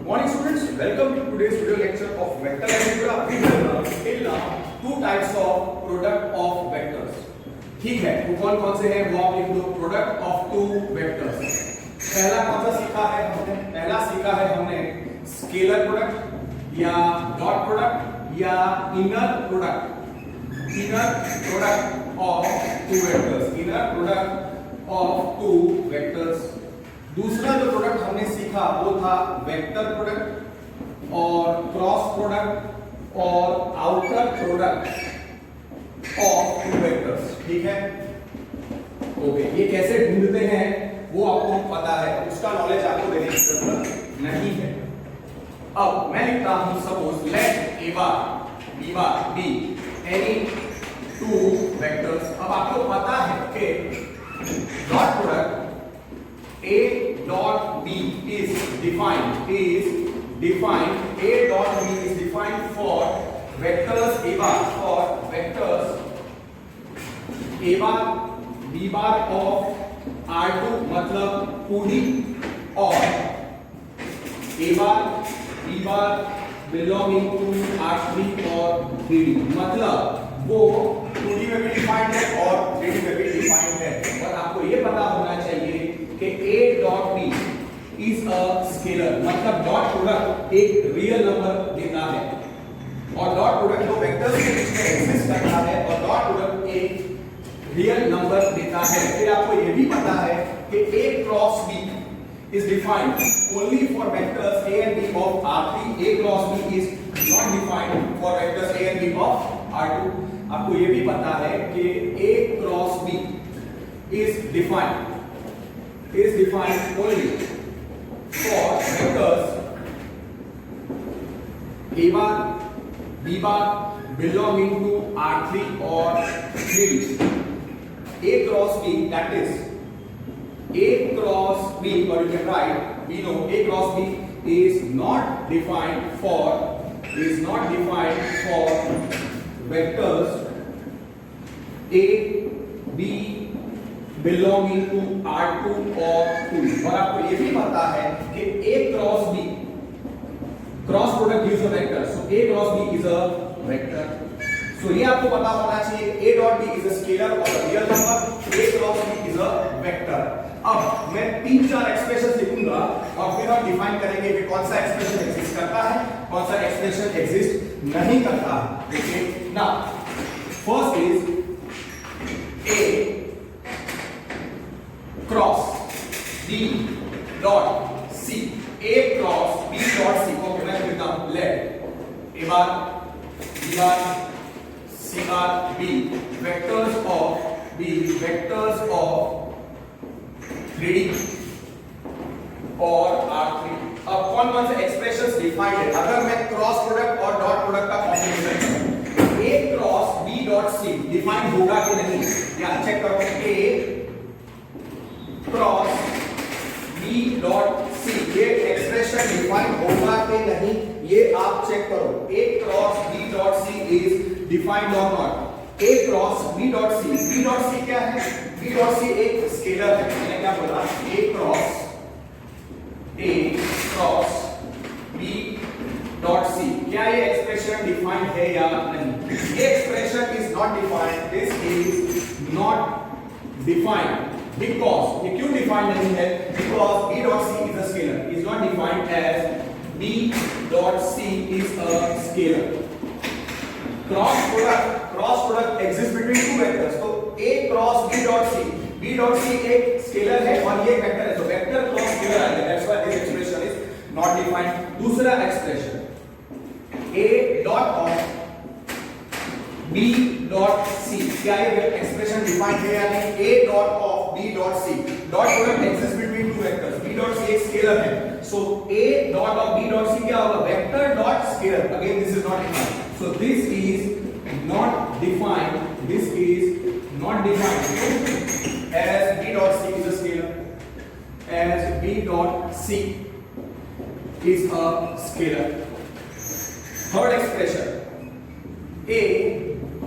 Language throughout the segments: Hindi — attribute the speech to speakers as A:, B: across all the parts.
A: Morning students, welcome to today's video lecture of vector algebra. We will learn till now two types of product of vectors. ठीक है, वो कौन कौन से हैं वो आप लिख दो. Product of two vectors. पहला कौन सा सीखा है हमने? पहला सीखा है हमने स्केलर प्रोडक्ट या डॉट प्रोडक्ट या inner product. Inner product of two vectors. Inner product of two vectors. दूसरा जो प्रोडक्ट हमने सीखा वो था वेक्टर प्रोडक्ट और क्रॉस प्रोडक्ट और outer product of two vectors. ठीक है, ओके. ये कैसे ढूंढते हैं वो आपको पता है, उसका नॉलेज आपको देने की जरूरत नहीं है. अब मैं लिखता हूं suppose let a bar b bar be any two vectors. अब आपको पता है कि dot product A dot B is defined A dot B is defined for vectors A bar, for vecters A bar B bar of R2 मतलब 2D और A bar B bar belonging to R3 और 3D मतलब वो 2D में भी डिफाइंड है और 3D में भी डिफाइंड है. और आपको ये पता होना चाहिए कि A dot B is a scalar मतलब डॉट प्रोडक्ट एक रियल नंबर देता है और डॉट प्रोडक्ट दो वेक्टर्स के बीच में एग्जिस्ट करता है और डॉट प्रोडक्ट एक रियल नंबर देता है. फिर आपको ये भी पता है कि A cross B is defined only for vectors A and B of R3. A cross B is not defined for vectors A and B of R2. आपको ये भी पता है कि A cross B is defined only for vectors A bar B bar belonging to R3 or 3D. A cross B, that is A cross B, or you can write, we know A cross B is not defined for vectors A B belonging to R2 or 2. और आपको ये भी पता है कि A cross B cross product gives a vector, so A cross B is a vector. So ये आपको पता होना चाहिए A dot B is a scalar or a real number. A cross B is a vector. अब मैं 3-4 एक्सप्रेशन लिखूंगा और फिर हम डिफाइन करेंगे कि कौन सा एक्सप्रेशन एग्जिस्ट करता है, कौन सा एक्सप्रेशन एग्जिस्ट नहीं करता. देखिए ना, first is A cross B dot C. A cross B dot C. Okay, मैं लिखता हूं late A bar B bar C bar B vectors of 3D और R3. अब कौन कौन से एक्सप्रेशंस डिफाइंड है? अगर मैं क्रॉस प्रोडक्ट और डॉट प्रोडक्ट का combination A cross B dot C defined होगा कि नहीं, या चेक करो. A cross B dot C ये एक्सप्रेशन डिफाइन होगा कि नहीं, ये आप चेक करो. A cross B dot C is defined or not? A cross B dot C. B dot C क्या है? B dot C एक स्केलर है. मैंने क्या बोला? A cross B dot C. क्या ये एक्सप्रेशन डिफाइंड है या नहीं? ये expression is not defined. This is not defined because ये क्यों डिफाइंड नहीं है? because B dot C is a scalar, is not defined as B dot C is a scalar. cross product exists between two vectors. तो A cross B dot C एक स्केलर है और ये वेक्टर है, तो वेक्टर क्रॉस स्केलर आएगा. that's why this expression is not defined. दूसरा expression A dot of B dot C. क्या ये एक्सप्रेशन डिफाइंड है या नहीं? A dot of B dot C. Dot product exist between two vectors. B dot C एक स्केलर है, so A dot of B dot C क्या होगा? Vector dot scalar. Again this is not defined, so this is not defined. This is not defined as B dot C is a scalar. As B dot C is a scalar. Third expression A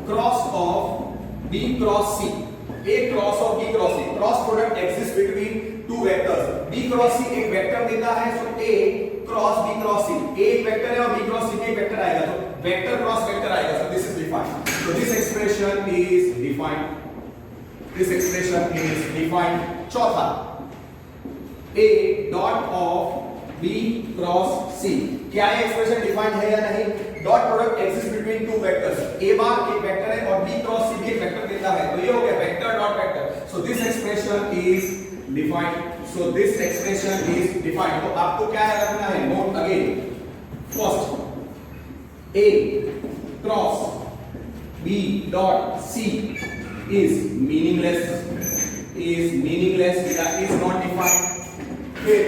A: cross of B cross C. A cross of B cross C. Cross product exists between two vectors. B cross C एक वेक्टर देता है, so A cross B cross C, A एक वेक्टर है और बी क्रॉस सी भी एक वेक्टर आएगा, तो वेक्टर क्रॉस वेक्टर आएगा, so this is defined. So this expression is defined. This expression is defined. चौथा, a dot of b cross c, क्या ये एक्सप्रेशन डिफाइंड है या नहीं? Dot product exist between two vectors, a बार एक वेक्टर है और b क्रॉस c भी एक वेक्टर देता है, तो ये हो गया vector dot vector. So this expression is defined. So this expression is defined. तो आपको क्या रखना है? Note again. First, a cross b dot c is meaningless या is not defined. फिर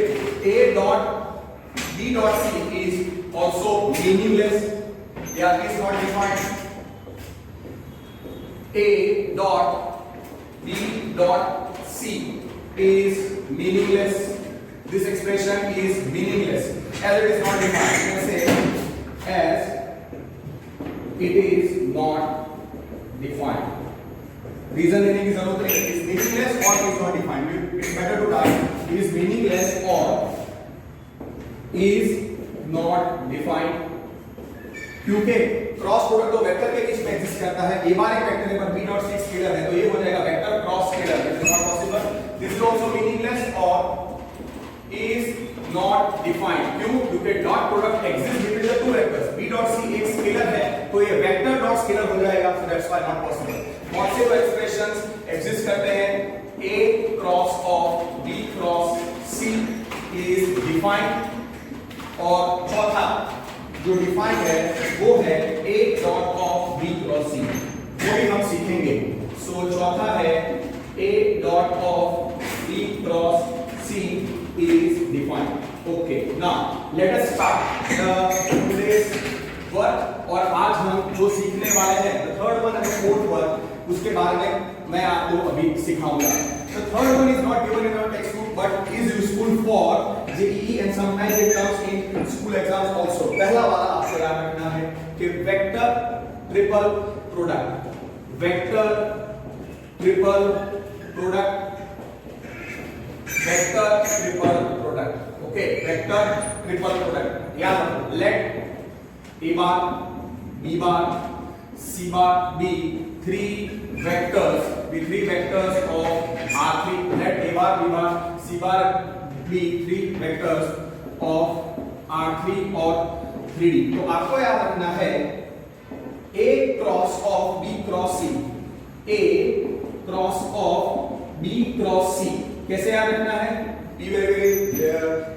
A: a dot b dot c is also meaningless या is not defined. a dot b dot c is meaningless. This expression is meaningless as it is not defined. You can say as it is not defined. Reason देने की जरूरत नहीं. इज मीनिंगलेस और is not defined. It's better to type is meaningless और इज नॉट डिफाइंड, क्योंकि क्रॉस प्रोडक्ट दो वेक्टर के बीच में एग्जिस्ट करता है. ए बार एक वेक्टर है पर बी डॉट सी स्केलर है, तो ये हो जाएगा vector cross scalar. It is not possible. This is also meaningless और इज नॉट डिफाइंड. क्यों? क्योंकि dot product exist between the two vectors. B dot c एक स्केलर है, तो ये वेक्टर डॉट स्केलर हो जाएगा. So that's why not possible. कौन से दो एक्सप्रेशंस एग्जिस्ट करते हैं? a cross of b cross c is defined, और चौथा जो डिफाइंड है वो है a dot of b cross c. वो भी हम सीखेंगे. सो चौथा है a dot of b cross c is defined. Okay, now let us start the today's work. और आज हम जो सीखने वाले हैं, the third one and the fourth work, उसके बारे में मैं आपको अभी सिखाऊंगा. The third one is not given in our textbook but is useful for JEE and sometimes it comes in school exams also. पहला वाला आपको याद रखना है कि vector triple product, vector triple product, vector triple product. Okay, vector triple product याद रखो. Let a bar b bar c bar b three vectors of R3. Let a bar b bar c bar b three vectors of R3 और 3D. तो आपको याद रखना है a cross of b cross c, a cross of b cross c. कैसे याद रखना है? Be very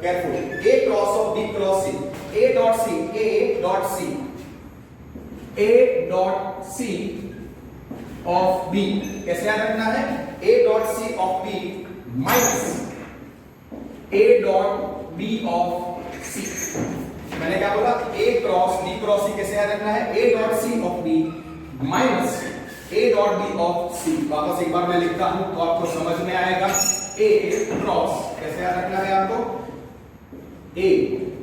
A: careful. a cross of b cross c, a dot c, a dot c, a dot c of b. कैसे याद रखना है? a dot c of b minus a dot b of c. मैंने क्या बोला? a cross b cross c कैसे याद रखना है? a dot c of b minus a dot b of c. वापस एक बार मैं लिखता हूं तो आपको समझ में आएगा. a क्रॉस कैसे याद रखना है आपको? a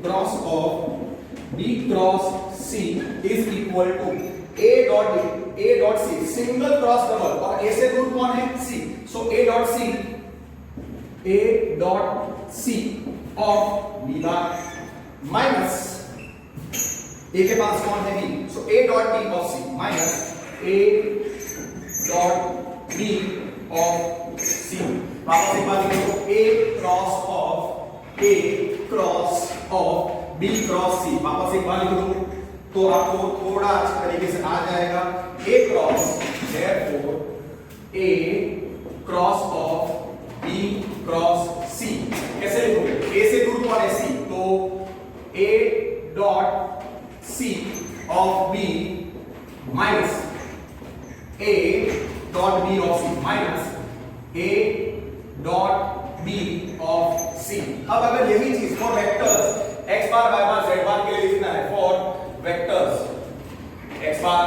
A: cross of b cross c is equal to a dot c single cross double, और a से दूर कौन है? c. So a dot c of b bar minus a के पास कौन है? b. So a dot b of c minus a dot b of c. वापस एक बार लिखो. a cross of b cross c. वापस एक बार लिख दो तो आपको थोड़ा अच्छे तरीके से आ जाएगा. a cross, therefore a cross of b cross c. कैसे लिखोगे? a से दूर कौन है? c. तो a dot c of b minus a dot b of c minus a dot b of c. अब अगर यही चीज for vectors x bar y bar z बार के लिए लिखना है, for vectors x bar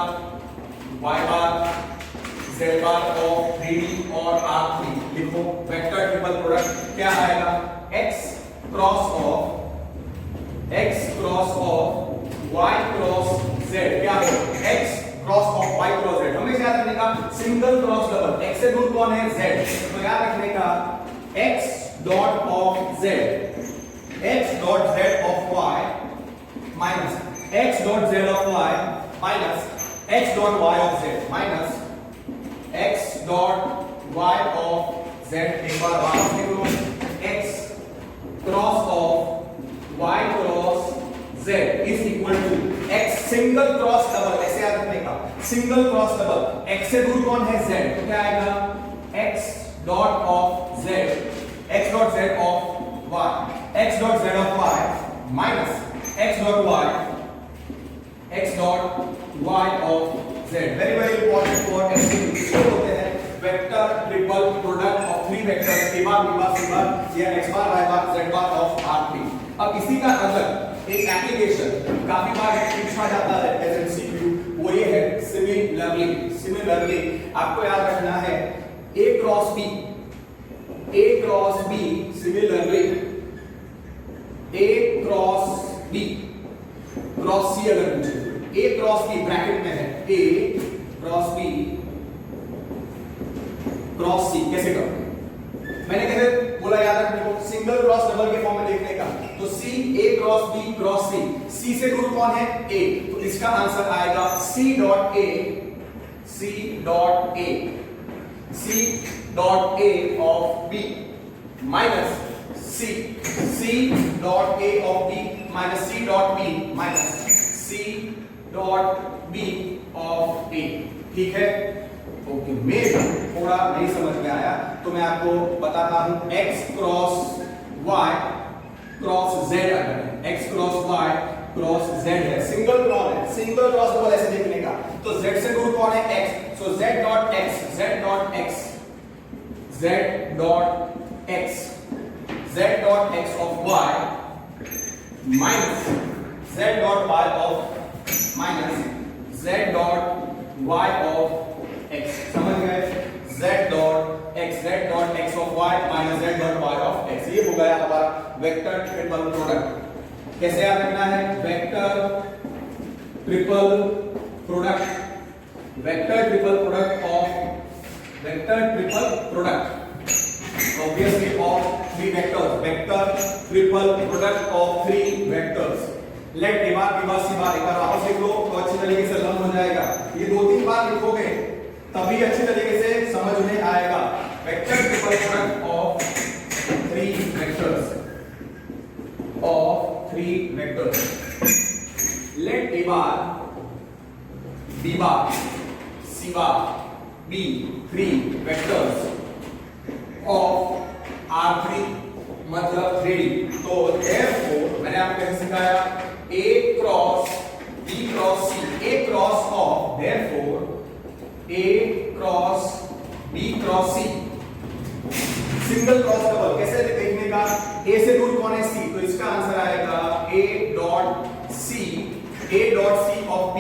A: y bar z bar of 3D और R3 लिखो. वेक्टर ट्रिपल प्रोडक्ट क्या आएगा? x cross of y cross z. क्या है? x cross of y cross z. हमेशा याद रखने का सिंगल क्रॉस डबल. x से दूर कौन है? z. तो याद रखने का x dot of z, x dot z of y x dot z of y minus x dot y of z minus x dot y of z। एक बार वापस लिख लो, x cross of y cross z is equal to x single cross double, ऐसे याद रखने का, सिंगल क्रॉस डबल, x से दूर कौन है z, तो क्या आएगा x dot of z, x dot z of y, x dot z of y minus x dot y, x dot y of z। Very very important for MCQ. इसको बोलते हैं vector triple product of three vectors a bar b bar c बार या x bar y bar z bar of R3। अब इसी का अगर एक एप्लीकेशन काफी बार पूछा जाता है एज एमसीक्यू, वो ये है सिमिलरली। सिमिलरली आपको याद रखना है a cross b, a cross b similarly a cross b cross c अगर पूछे तो a क्रॉस b ब्रैकेट में है a cross b cross c, कैसे करोगे? मैंने कैसे बोला याद रखने को, सिंगल क्रॉस डबल के फॉर्म में देखने का, तो c a cross b cross c, c से दूर कौन है a, तो इसका आंसर आएगा c dot a, c dot a, c dot a of b minus c dot a of b minus c dot b minus c dot b of a। ठीक है, ओके। मेरे थोड़ा नहीं समझ में आया तो मैं आपको बताता हूं, x cross y cross z अगर है, x cross y cross z है, सिंगल क्रॉस है, सिंगल क्रॉस डबल ऐसे देखने का, तो z से दूर कौन है x, so z dot x, z dot x, z dot x, z dot x of y minus z dot y of minus z dot y of x। समझ गए? z dot x of y minus z dot y of x, ये हो गया हमारा वेक्टर ट्रिपल प्रोडक्ट। कैसे याद रखना है? Vector triple product, vector triple product of vector triple product obviously of three vectors, vector triple product of three vectors. Let a bar b bar c bar, एक बार वापस लिख लो तो अच्छी तरीके से लर्न हो जाएगा। ये दो तीन बार लिखोगे तभी अच्छी तरीके से समझ में आएगा। Vector triple product of three vectors, of three vectors. Let a bar b bar c bar be three vectors of R3 मतलब 3D। तो therefore मैंने आपको कैसे सिखाया, a cross b cross c, a cross of therefore a cross b cross c, single cross double कैसे देखने का, a से दूर कौन है c, तो इसका आंसर आएगा a dot c of b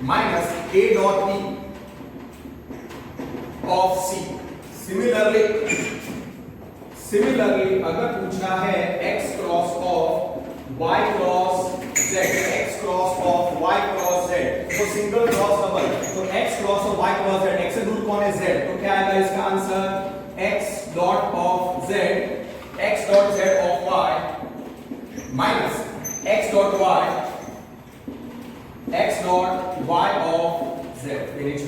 A: minus a dot b of c। Similarly अगर पूछना है x cross of y cross z, x cross of y cross z, तो सिंगल क्रॉस डबल, तो x cross of y cross z, x से दूर कौन है z, तो क्या आएगा इसका answer x dot of z, x dot z of y minus x dot y, x dot y of z। Finish.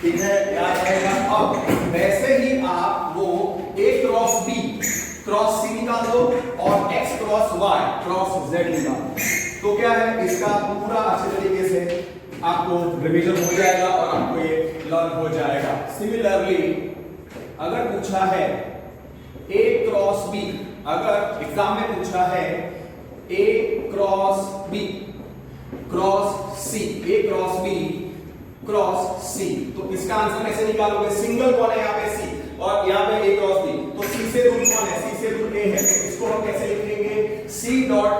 A: ठीक है, याद रहेगा। अब वैसे ही आप वो a cross b cross c निकाल दो और x cross y cross z निकाल, तो क्या है इसका पूरा अच्छे तरीके से आपको रिवीजन हो जाएगा और आपको ये लर्न हो जाएगा। सिमिलरली अगर पूछा है a क्रॉस b, अगर एग्जाम में पूछा है a cross b cross c, a cross b cross c, तो इसका आंसर कैसे निकालोगे? सिंगल कौन है यहाँ पे c और यहाँ पे a क्रॉस b, तो c से दूर कौन है? c से दूर a है, तो इसको हम कैसे लिखेंगे? c dot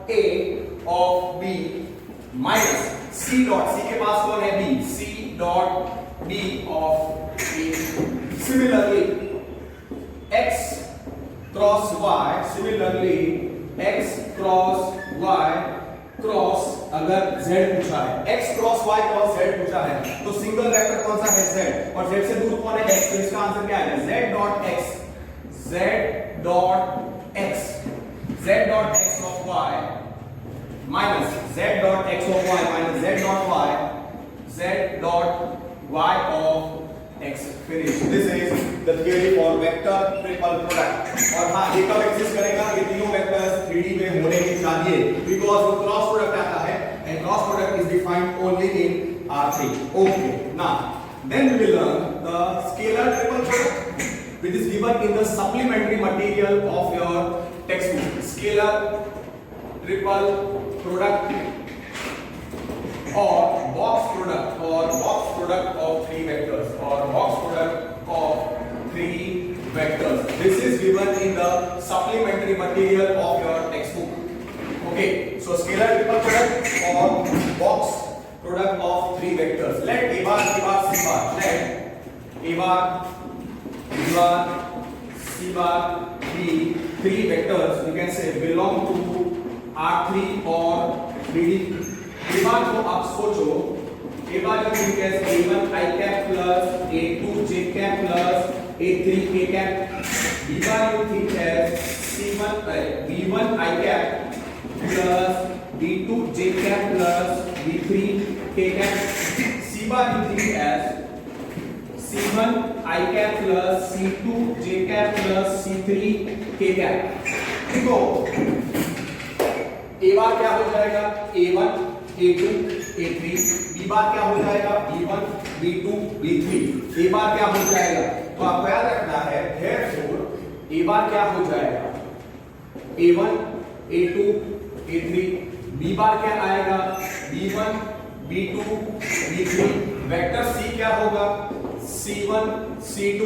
A: a of b minus c dot, c के पास कौन है b, c dot b of a। Similarly x cross y, similarly x cross y cross अगर z पूछा है, x cross y cross z पूछा है, तो सिंगल वेक्टर कौन सा है? z, और z से दूर कौन है? x, तो इसका आंसर क्या है? z dot x, z dot x, z dot x of y vector triple product. और हाँ, ये कब एग्जिस्ट करेगा? ये तीनों वेक्टर्स 3D में होने ही चाहिए, बिकॉज वो क्रॉस प्रोडक्ट आता है and cross product is defined only in R3। Okay, now then we will learn the scalar triple product which is given in the supplementary material of your textbook. Scalar triple product or box product of three vectors or box product of three vectors. This is given in the supplementary material of your textbook. Okay, so scalar triple product or box product of three vectors. Let A bar, B bar, C bar. Let A bar, B bar, C bar be three vectors, you can say belong to R3 or 3D. A bar को आप सोचो, A bar you think as A1 I cap plus A2 J cap plus A3 K cap. B bar you think as B1 I cap plus B2 J cap plus B3 K cap. C bar you think as C1 I cap plus C2 J cap plus C3 K cap. देखो A बार क्या हो जाएगा? A1 A2 A3. B बार क्या हो जाएगा? B1 B2 B3. A बार क्या हो जाएगा? तो आपको याद रखना है, therefore A बार क्या हो जाएगा? A1 A2 A3. B बार क्या आएगा? B1 B2 B3. Vector C क्या होगा? C1 C2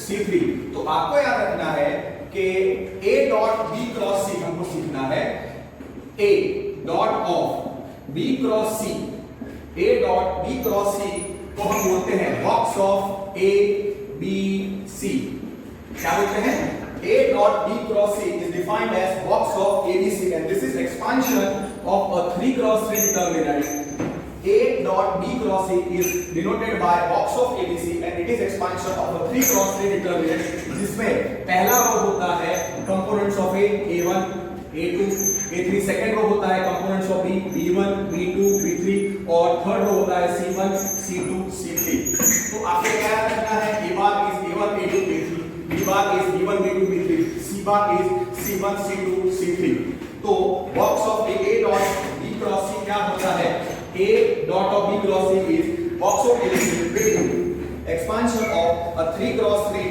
A: C3. तो आपको याद रखना है कि A dot B cross C हमको सीखना है। A dot of B cross C, A dot B cross C को हम बोलते हैं box of A B C। क्या बोलते हैं? A dot B cross C is defined as box of ABC and this is expansion of a 3 cross 3 determinant. A dot B cross C is denoted by box of ABC and it is expansion of a 3 cross 3 determinant जिसमें पहला रो होता है components of A, A1, A2, A3, second row होता है components of B, B1, B2, B3 और थर्ड रो होता है C1, C2, C3। तो आपको क्या रखना है? A bar is A1, A2, A3, B bar is B1, B2, B3, C bar is C1, C2, C3। तो box of A dot B cross C क्या होता है? A dot of B cross C is box of ABC expansion of a 3 cross 3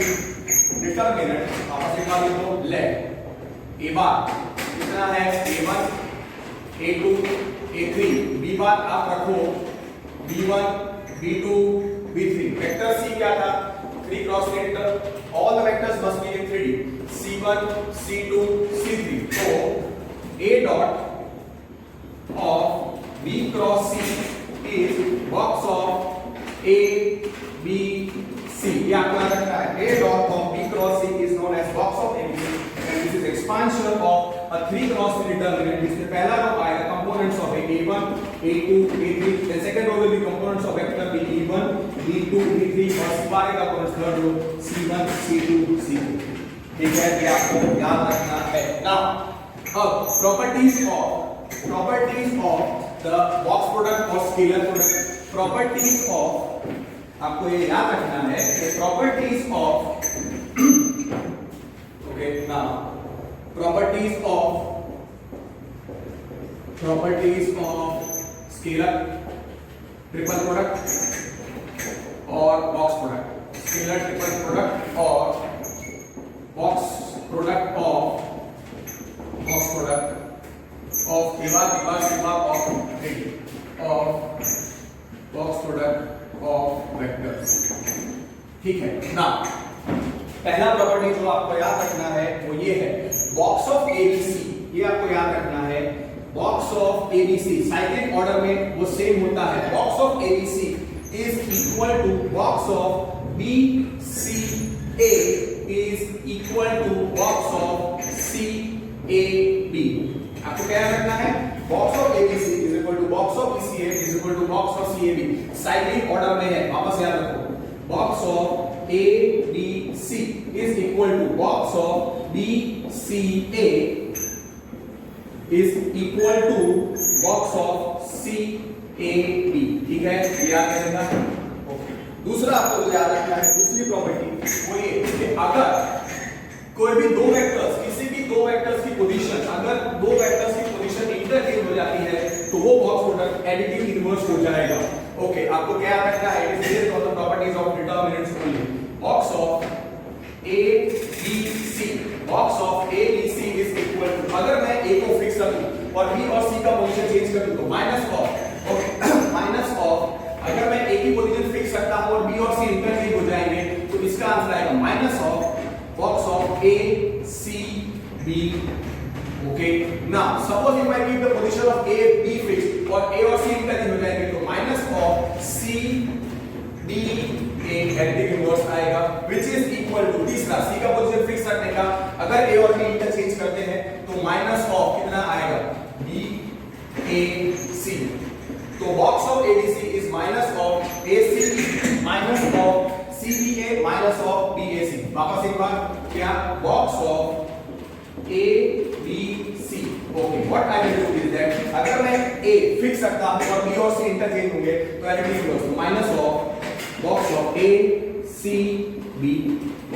A: determinant। आपस में लिखा दो let A bar कितना है? A1 A2 A3। B bar आप रखो B1 B2 B3। Vector C क्या था? 3 cross 3 vector. All the vectors must be in 3D। C1 C2 C3। तो A dot of B cross C is box of A B C। ये आपको याद रखना है। A dot of B cross C is known as box of A B C and this is expansion of a 3 cross 3 determinant जिसमें पहला रो आएगा components of A1 A2 A3 then second row will be components of vector B1 B2 B3 और C bar का components third row C1 C2 C3। ठीक है, ये आपको याद रखना है। Now अब properties of the box product or scalar product। properties of आपको ये याद रखना है कि properties of okay now properties of scalar triple product or box product। scalar triple product or box product of A bar B bar C bar of 3D of box product of vectors। ठीक है ना। पहला प्रॉपर्टी जो आपको याद रखना है वो ये है बॉक्स ऑफ ABC। ये आपको याद रखना है box of ABC cyclic order में वो सेम होता है। Box of ABC is equal to box of BCA is equal to box of CAB। आपको क्या रखना है? Box of ABC is equal to box of BCA is equal to box of CAB। Cyclic order में है, वापस याद रखो। Box of ABC is equal to box of BCA is equal to box of CAB। ठीक है, याद रखना। दूसरा आपको जो याद रखना है, दूसरी प्रॉपर्टी वो ये कि अगर कोई भी दो वेक्टर्स, किसी भी दो वेक्टर्स की पोजीशन, अगर दो वेक्टर्स की पोजीशन इंटरचेंज हो जाती है तो वो बॉक्स प्रोडक्ट एडिटिव इनवर्स हो जाएगा। ओके, आपको क्या याद रखना है? It is based on the properties of determinants only. Box of A B C, box of A B C is equal to, अगर मैं ए को फिक्स कर दूं और बी और सी का पोजीशन चेंज कर दूं तो minus of, okay, minus of, अगर मैं ए की पोजीशन फिक्स करता हूं और बी और सी इंटरचेंज हो जाएंगे तो इसका आंसर आएगा minus of box of A, C, B. Okay. Now, suppose if I keep the position of A, B fixed और A और C इंटरचेंज हो जाएंगे तो minus of C, D, A additive inverse आएगा, which is equal to तीसरा C का पोजीशन फिक्स करने का, अगर A और B इंटरचेंज करते हैं तो minus of कितना आएगा? B, A, C. तो box of ABC is minus of AC minus of CBA minus of BAC. वापस एक बार, क्या box of ABC. Okay, what I will do is that अगर मैं A फिक्स करता हूं और B और C इंटरचेंज होंगे तो additive inverse minus of box of A C B.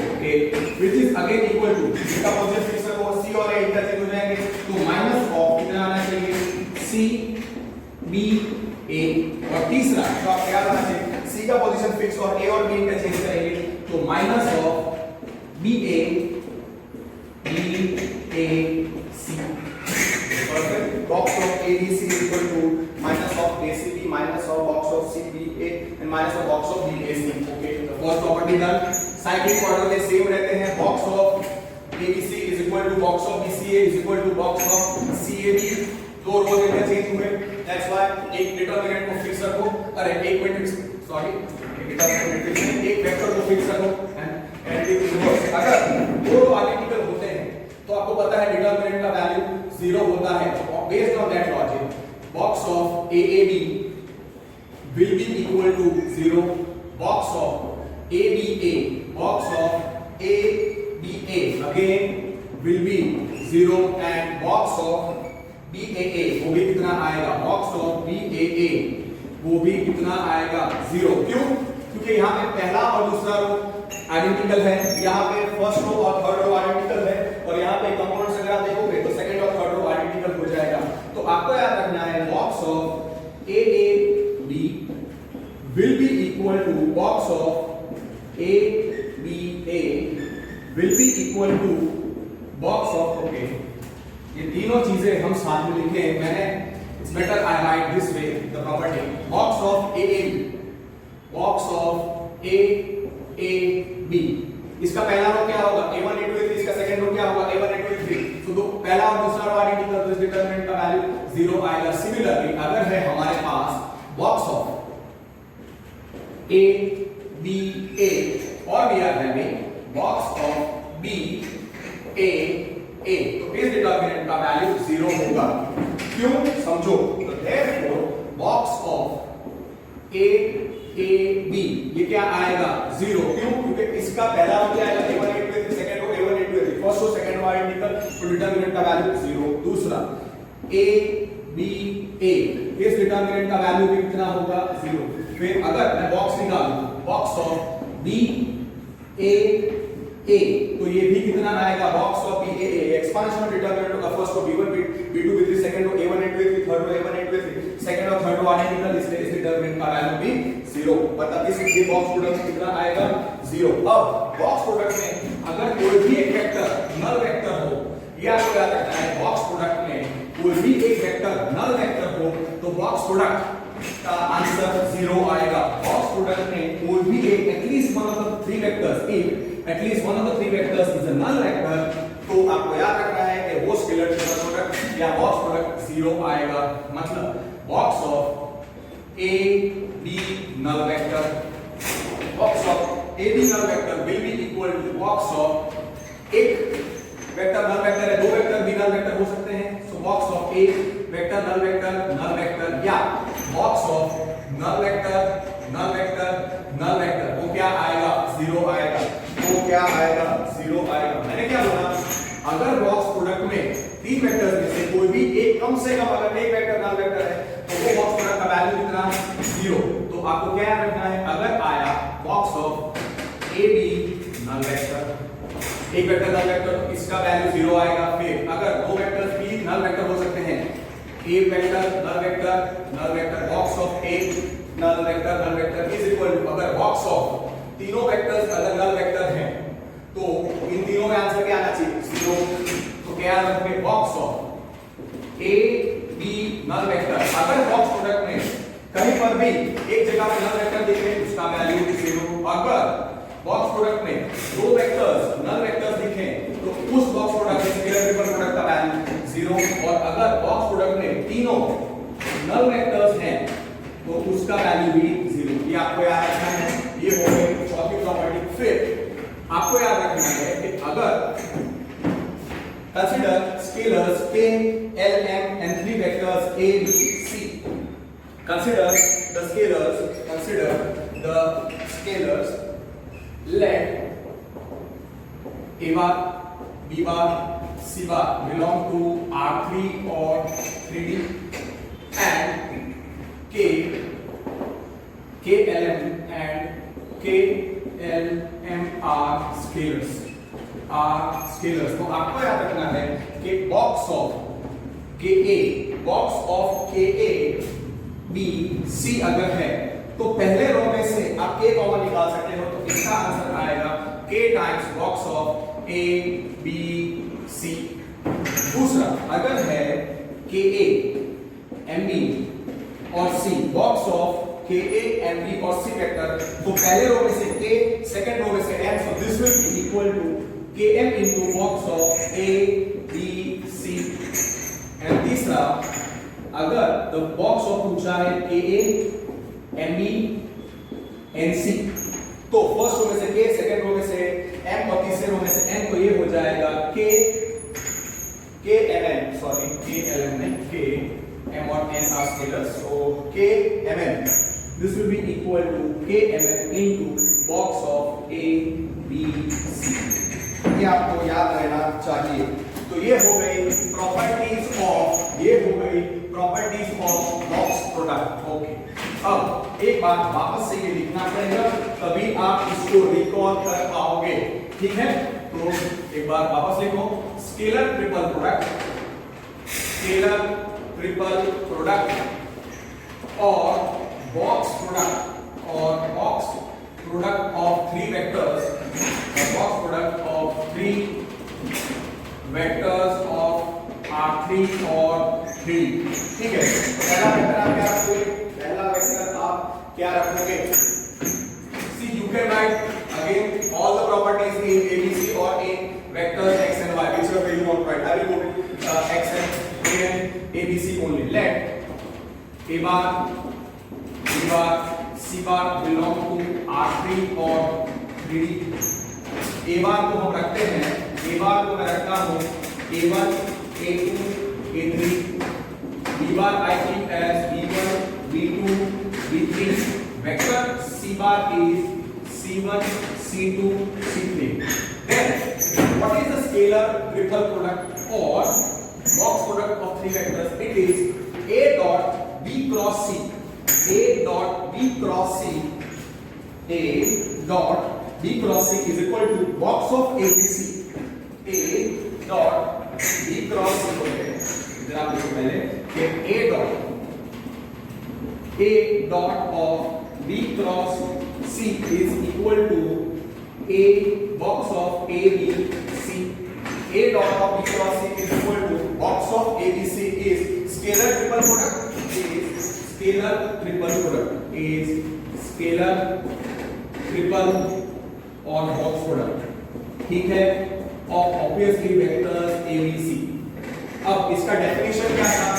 A: Okay, which is again equal to इसका पोजीशन फिक्स करो, C और A इंटरचेंज हो जाएंगे तो minus of कितना आना चाहिए? C B A. और तीसरा तो आप क्या आना चाहिए? C का पोजीशन फिक्स और A और B इंटरचेंज करेंगे तो minus of B A C. Perfect. Box of A B C equal to minus of A C B minus of box of C B A and minus of box of B A C. Okay, the first property done. Cyclic order में सेम रहते हैं। Box of A B C is equal to box of B C A is equal to box of C A B. दो रोज इंटरचेंज हुए, दैट्स व्हाई एक डिटरमिनेंट को फिक्स रखो, अरे एक मैट्रिक्स, सॉरी एक वेक्टर को फिक्स करो एंड एडिटिव इनवर्स। अगर दो आइडेंटिकल होते हैं तो आपको पता है डिटरमिनेंट का वैल्यू 0 होता है। Based on that logic box of AAB will be equal to 0, box of ABA, box of ABA again will be 0 and box of BAA वो भी कितना आएगा? बॉक्स ऑफ BAA वो भी कितना आएगा? 0। क्यों? क्योंकि यहाँ पे पहला और दूसरा रो आइडेंटिकल है, यहाँ पे फर्स्ट रो और थर्ड रो आइडेंटिकल है, और यहाँ पे कंपोनेंट्स अगर आप देखोगे तो सेकंड और थर्ड रो आइडेंटिकल हो जाएगा। तो आपको याद रखना है box of AAB will be equal to box of ABA will be equal to box of, okay, ये तीनों चीजें हम साथ में लिखे हैं मैंने। It's better I right this way the property box of AAB, box of AAB, इसका पहला रो क्या होगा? A1 A2 A3, इसका सेकंड रो क्या होगा? A1 A2 A3। तो दो पहला और दूसरा रो आइडेंटिकल, तो इस डिटरमिनेंट का वैल्यू 0 आएगा। सिमिलरली अगर है हमारे पास बॉक्स ऑफ ABA और we are having box of BAA, तो इस डिटरमिनेंट का वैल्यू 0 होगा। क्यों? समझो। तो देयरफॉर बॉक्स ऑफ AAB ये क्या आएगा? 0। क्यों? क्योंकि इसका पहला रो क्या आएगा? A1 A2 A3, second row A1 A2 A3, first row second row identical, तो डिटरमिनेंट का वैल्यू 0। दूसरा ABA, इस डिटरमिनेंट का वैल्यू भी कितना होगा? 0। फिर अगर मैं बॉक्स निकालूं, बॉक्स ऑफ BAA तो ये भी कितना आएगा? Box of BAA expansion determinant का first row B1 B2 B3, second row A1 A2 A3, third row A1 A2 A3, second और थर्ड रो आइडेंटिकल, इसलिए इस डिटरमिनेंट का वैल्यू भी 0। मतलब इस ये बॉक्स प्रोडक्ट कितना आएगा? 0। अब बॉक्स प्रोडक्ट में अगर कोई भी एक वेक्टर नल वेक्टर हो, ये आपको याद रखना है, बॉक्स प्रोडक्ट में कोई भी एक वेक्टर नल वेक्टर हो तो बॉक्स प्रोडक्ट का आंसर 0 आएगा। बॉक्स प्रोडक्ट में कोई भी एक at least one of the three vectors, if at least one of the three vectors is a null vector, तो आपको याद रखना है कि वो स्केलर प्रोडक्ट या बॉक्स प्रोडक्ट 0 आएगा। मतलब box of A B null vector, box of A B null vector will be equal to box of एक वेक्टर नल वेक्टर है, दो वेक्टर भी नल वेक्टर हो सकते हैं, so box of A vector null vector या बॉक्स ऑफ नल वेक्टर वो क्या आएगा? 0 आएगा। वो क्या आएगा? 0 आएगा। मैंने क्या बोला? अगर बॉक्स प्रोडक्ट में तीन वेक्टर्स में से कोई भी एक, कम से कम अगर एक वेक्टर नल वेक्टर है तो वो बॉक्स प्रोडक्ट का वैल्यू कितना? 0। तो आपको क्या याद रखना है, अगर आया box of A B null vector, एक वेक्टर नल वेक्टर, तो इसका वैल्यू 0 आएगा। फिर अगर दो वेक्टर्स भी नल वेक्टर हो सकते हैं, A vector null vector box of A null vector is equal to, अगर बॉक्स ऑफ तीनों वेक्टर्स अलग नल वेक्टर हैं तो इन तीनों में आंसर क्या आना चाहिए, 0। तो क्या याद रखोगे, box of A B null vector, अगर बॉक्स प्रोडक्ट में कहीं पर भी एक जगह पे नल वेक्टर दिखे उसका वैल्यू 0। अगर बॉक्स प्रोडक्ट में दो वेक्टर्स नल वेक्टर्स दिखे तो उस बॉक्स प्रोडक्ट में स्केलर ट्रिपल प्रोडक्ट का वैल्यू 0। और अगर बॉक्स प्रोडक्ट में तीनों नल वेक्टर्स हैं तो उसका वैल्यू भी 0। ये आपको याद रखना है। ये हो गई चौथी प्रॉपर्टी। फिर आपको याद रखना है कि अगर consider scalars k l m and three vecters a b c, consider the scalars let a bar b bar c bar belong to R3 or 3D and KLM and KLM are scalars। तो आपको याद रखना है कि box of KA B C अगर है तो पहले रो में से आप K कॉमन निकाल सकते हो, तो इसका आंसर आएगा K times box of A B C। दूसरा, अगर है KA MB और C box of KA MB और C वेक्टर, तो पहले रो में से K, सेकंड रो में से M, so this will be equal to KM into box of A B C। and तीसरा, अगर the box of पूछा है KA MB and C, तो फर्स्ट रो में से K, सेकंड रो में से M और तीसरे रो में से N, तो ये हो जाएगा KLM नहीं, K M और N are scalars, so KMN this will be equal to KMN into box of A B C। ये आपको याद रहना चाहिए। तो ये हो गई properties of box product. Okay, अब एक बात वापस से ये लिखना पड़ेगा तभी आप इसको रिकॉल कर पाओगे, ठीक है। तो एक बार वापस लिखो, स्केलर ट्रिपल प्रोडक्ट और box product of three vectors, box product of three vectors of R3 और 3D, ठीक है। पहला वेक्टर आप क्या रखोगे, क्या रखोगे? See, you can write again all the properties in ABC or in vectors x and y, whichever way you want to write. I will go with x and ABC only. Let A bar, B bar, C bar belong to R3 और 3D। A bar को हम रखते हैं, A bar को मैं रखता हूँ A1, A2, A3। B bar I keep as B1, B2, B3। Vector C bar is C1, C2, C3। Then what is the scalar triple product or box product of three vectors? It is A dot B cross C. A dot B cross C. A dot B cross C is equal to box of ABC। A dot B cross C हो गया। इधर आप देखो पहले कि A dot of B cross C is equal to A box of ABC। A dot of B cross C is equal to box of ABC is scalar triple product, is scalar triple और box product, ठीक है, of obviously vectors ABC। अब इसका डेफिनेशन क्या था?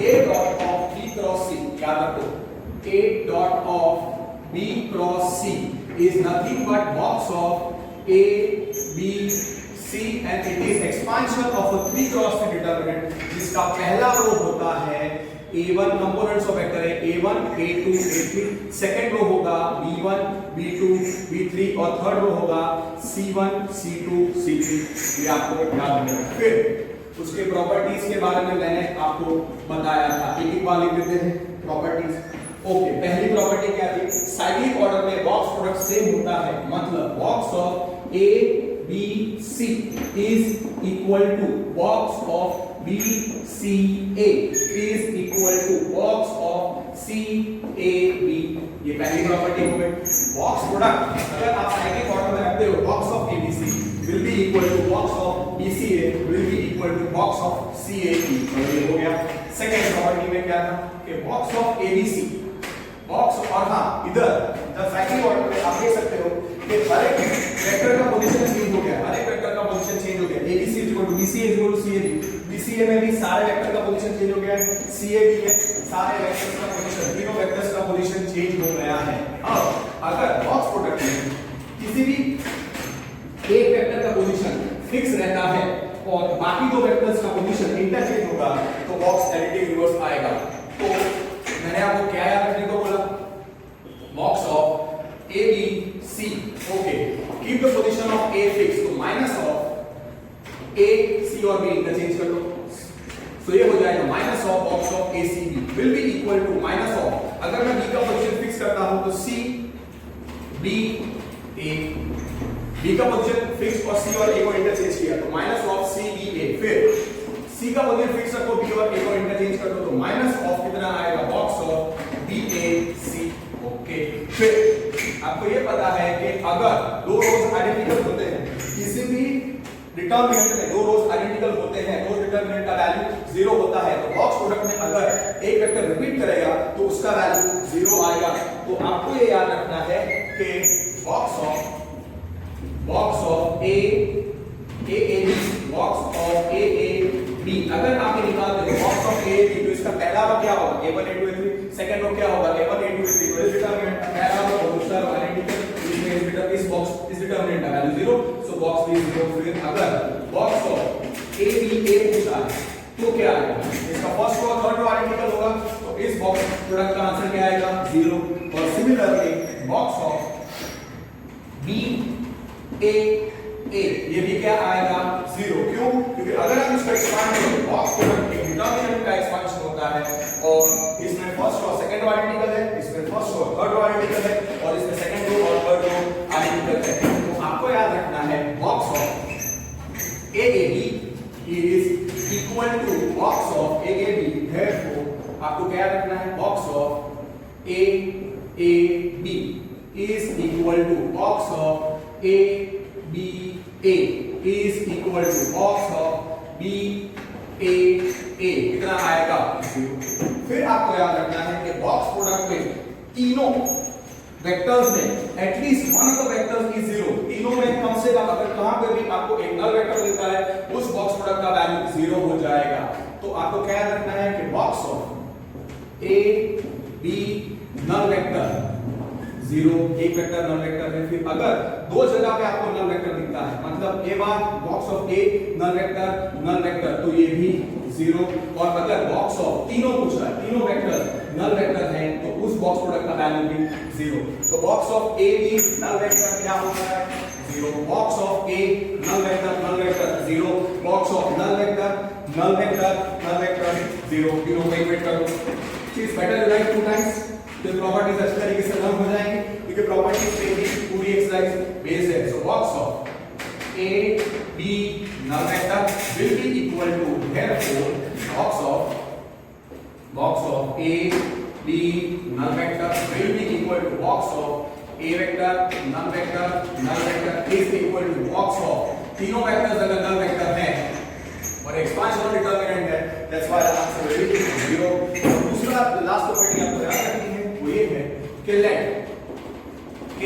A: A dot of B cross C, याद रखो, A dot of B cross C is nothing but box of A, B, C and it is expansion of a 3 cross 3 determinant जिसका पहला रो होता है A1 कंपोनेंट्स ऑफ वेक्टर है A1, A2, A3, सेकंड रो होगा B1, B2, B3 और थर्ड रो होगा C1, C2, C3। ये आपको याद रखना। फिर उसके प्रॉपर्टीज के बारे में मैंने आपको बताया था, एक बार लिख देते हैं प्रॉपर्टीज। ओके, पहली प्रॉपर्टी क्या थी? साइक्लिक ऑर्डर में बॉक्स प्रोडक्ट सेम होता है, मतलब box of A B C is equal to box of B C A is equal to box of C A B. ये पहली प्रॉपर्टी हो गई। बॉक्स प्रोडक्ट अगर आप साइक्लिक ऑर्डर में रखते हो, box of A B C will be equal to box of BCA will be equal to box of CAB। तो ये हो गया। सेकंड प्रॉपर्टी में क्या था कि बॉक्स ऑफ ABC बॉक्स, और हाँ इधर जब साइक्लिक ऑर्डर में आप देख सकते हो कि हर एक वेक्टर का पोजीशन चेंज हो गया, हर एक वेक्टर का पोजीशन चेंज हो गया। ABC BCA CAB, BCA में भी सारे वेक्टर का पोजीशन चेंज हो गया है, CAB में सारे वेक्टर्स का पोजीशन, तीनों वेक्टर्स का पोजीशन चेंज हो गया है। अब अगर बॉक्स प्रोडक्ट में किसी भी एक वेक्टर का पोजीशन फिक्स रहता है और बाकी दो वेक्टर्स का पोजीशन इंटरचेंज होगा तो बॉक्स एडिटिव रिवर्स आएगा। तो मैंने आपको क्या याद रखने को बोला? Box of A B C, okay, keep the position of A fix, तो माइनस ऑफ ए सी और बी इंटरचेंज कर लो, तो ये हो जाएगा minus of box of A C B will be equal to minus of, अगर मैं बी का पोजीशन फिक्स करता हूं तो सी बी ए, बी का पोजीशन फिक्स और सी और ए को इंटरचेंज किया तो माइनस ऑफ सी बी ए, फिर सी का पोजीशन फिक्स रखो, बी और ए को इंटरचेंज कर दो तो माइनस ऑफ कितना आएगा? Box of B A C. Okay, फिर आपको ये पता है कि अगर दो रोज आइडेंटिकल होते हैं, किसी भी डिटरमिनेंट में दो रोज आइडेंटिकल होते हैं, दो डिटरमिनेंट का वैल्यू जीरो होता है, तो बॉक्स प्रोडक्ट में अगर एक वेक्टर रिपीट करेगा तो उसका वैल्यू जीरो आएगा। तो आपको ये याद रखना है कि box of A A B, box of A B, अगर आप ये निकालते हो बॉक्स ऑफ ए बी तो इसका पहला रो क्या होगा? a1 a2 a3, सेकंड रो क्या होगा? a1 a2 a3, तो इस डिटरमिनेंट पहला रो दूसरा रो आइडेंटिकल, इसमें इस बॉक्स इस डिटरमिनेंट का value zero, so box B zero. फिर अगर box of A B A पूछा है तो क्या आएगा? इसका फर्स्ट रो और थर्ड रो आइडेंटिकल होगा तो इस बॉक्स प्रोडक्ट का आंसर क्या आएगा? जीरो। और similarly box of B A ए, ये भी क्या आएगा? जीरो। क्यों? क्योंकि अगर हम इसका एक्सपांड करें, बॉक्स प्रोडक्ट के डिटरमिनेंट का एक्सपांशन होता है और इसमें first row second row identical है, इसमें first row third row identical है और इसमें सेकंड रो और थर्ड रो आइडेंटिकल है। तो आपको याद रखना है box of A A B is equal to box of A A B, therefore आपको क्या रखना है? Box of A A B is equal to box of A B A is equal to box of B A A, कितना आएगा? जीरो। फिर आपको याद रखना है कि बॉक्स प्रोडक्ट में तीनों वेक्टर्स में at least one of the vectors is zero, तीनों में कम से कम अगर कहां पे भी आपको एक नल वेक्टर मिलता है उस बॉक्स प्रोडक्ट का वैल्यू जीरो हो जाएगा। तो आपको क्या याद रखना है कि box of A B null vector zero, एक वेक्टर नल वेक्टर है। फिर अगर दो जगह पे आपको नल वेक्टर दिखता है, मतलब A bar box of A null vector तो ये भी जीरो। और अगर बॉक्स ऑफ तीनों पूछ रहा है, तीनों वेक्टर नल वेक्टर है तो उस बॉक्स प्रोडक्ट का वैल्यू भी जीरो। तो box of A B null vector क्या होता है? Zero. Box of A null vector zero, box of null vector zero. तीनों को इक्वेट करो, it's better to write two times, तो प्रॉपर्टीज अच्छी तरीके से लर्न हो जाएंगी क्योंकि प्रॉपर्टीज पे ही पूरी एक्सरसाइज बेस्ड है। So box of A B null vector will be equal to, therefore box of A B null vector will be equal to box of A vector null vector is equal to box of तीनों वेक्टर्स अगर नल वेक्टर हैं और एक्सपांशन ऑफ डिटरमिनेंट है, that's why the answer will be zero. दूसरा लास्ट प्रॉपर्टी आपको याद रखनी है वो ये है कि let k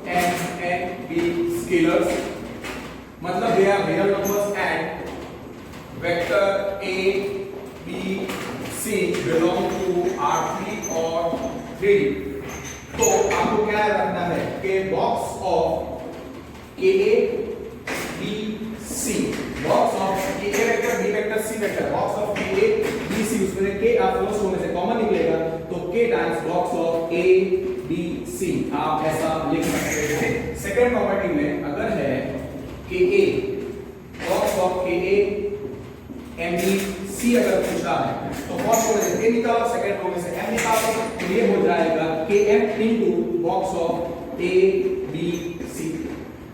A: m n be scalars, मतलब they are real numbers and vector a b c belong to R3 और 3D। तो आपको क्या रखना है कि box of a b c, box of a vector b vector c vector, box of a b c, उसमें k आप फर्स्ट रो में से कॉमन निकलेगा तो k times box of a b c, आप ऐसा लिख सकते हो। सेकंड प्रॉपर्टी में अगर है कि a box of a m b सी अगर पूछा है तो फर्स्ट रो में से ए निकालो, सेकंड रो में से एम निकालो, तो ये हो जाएगा K M into box of A B C.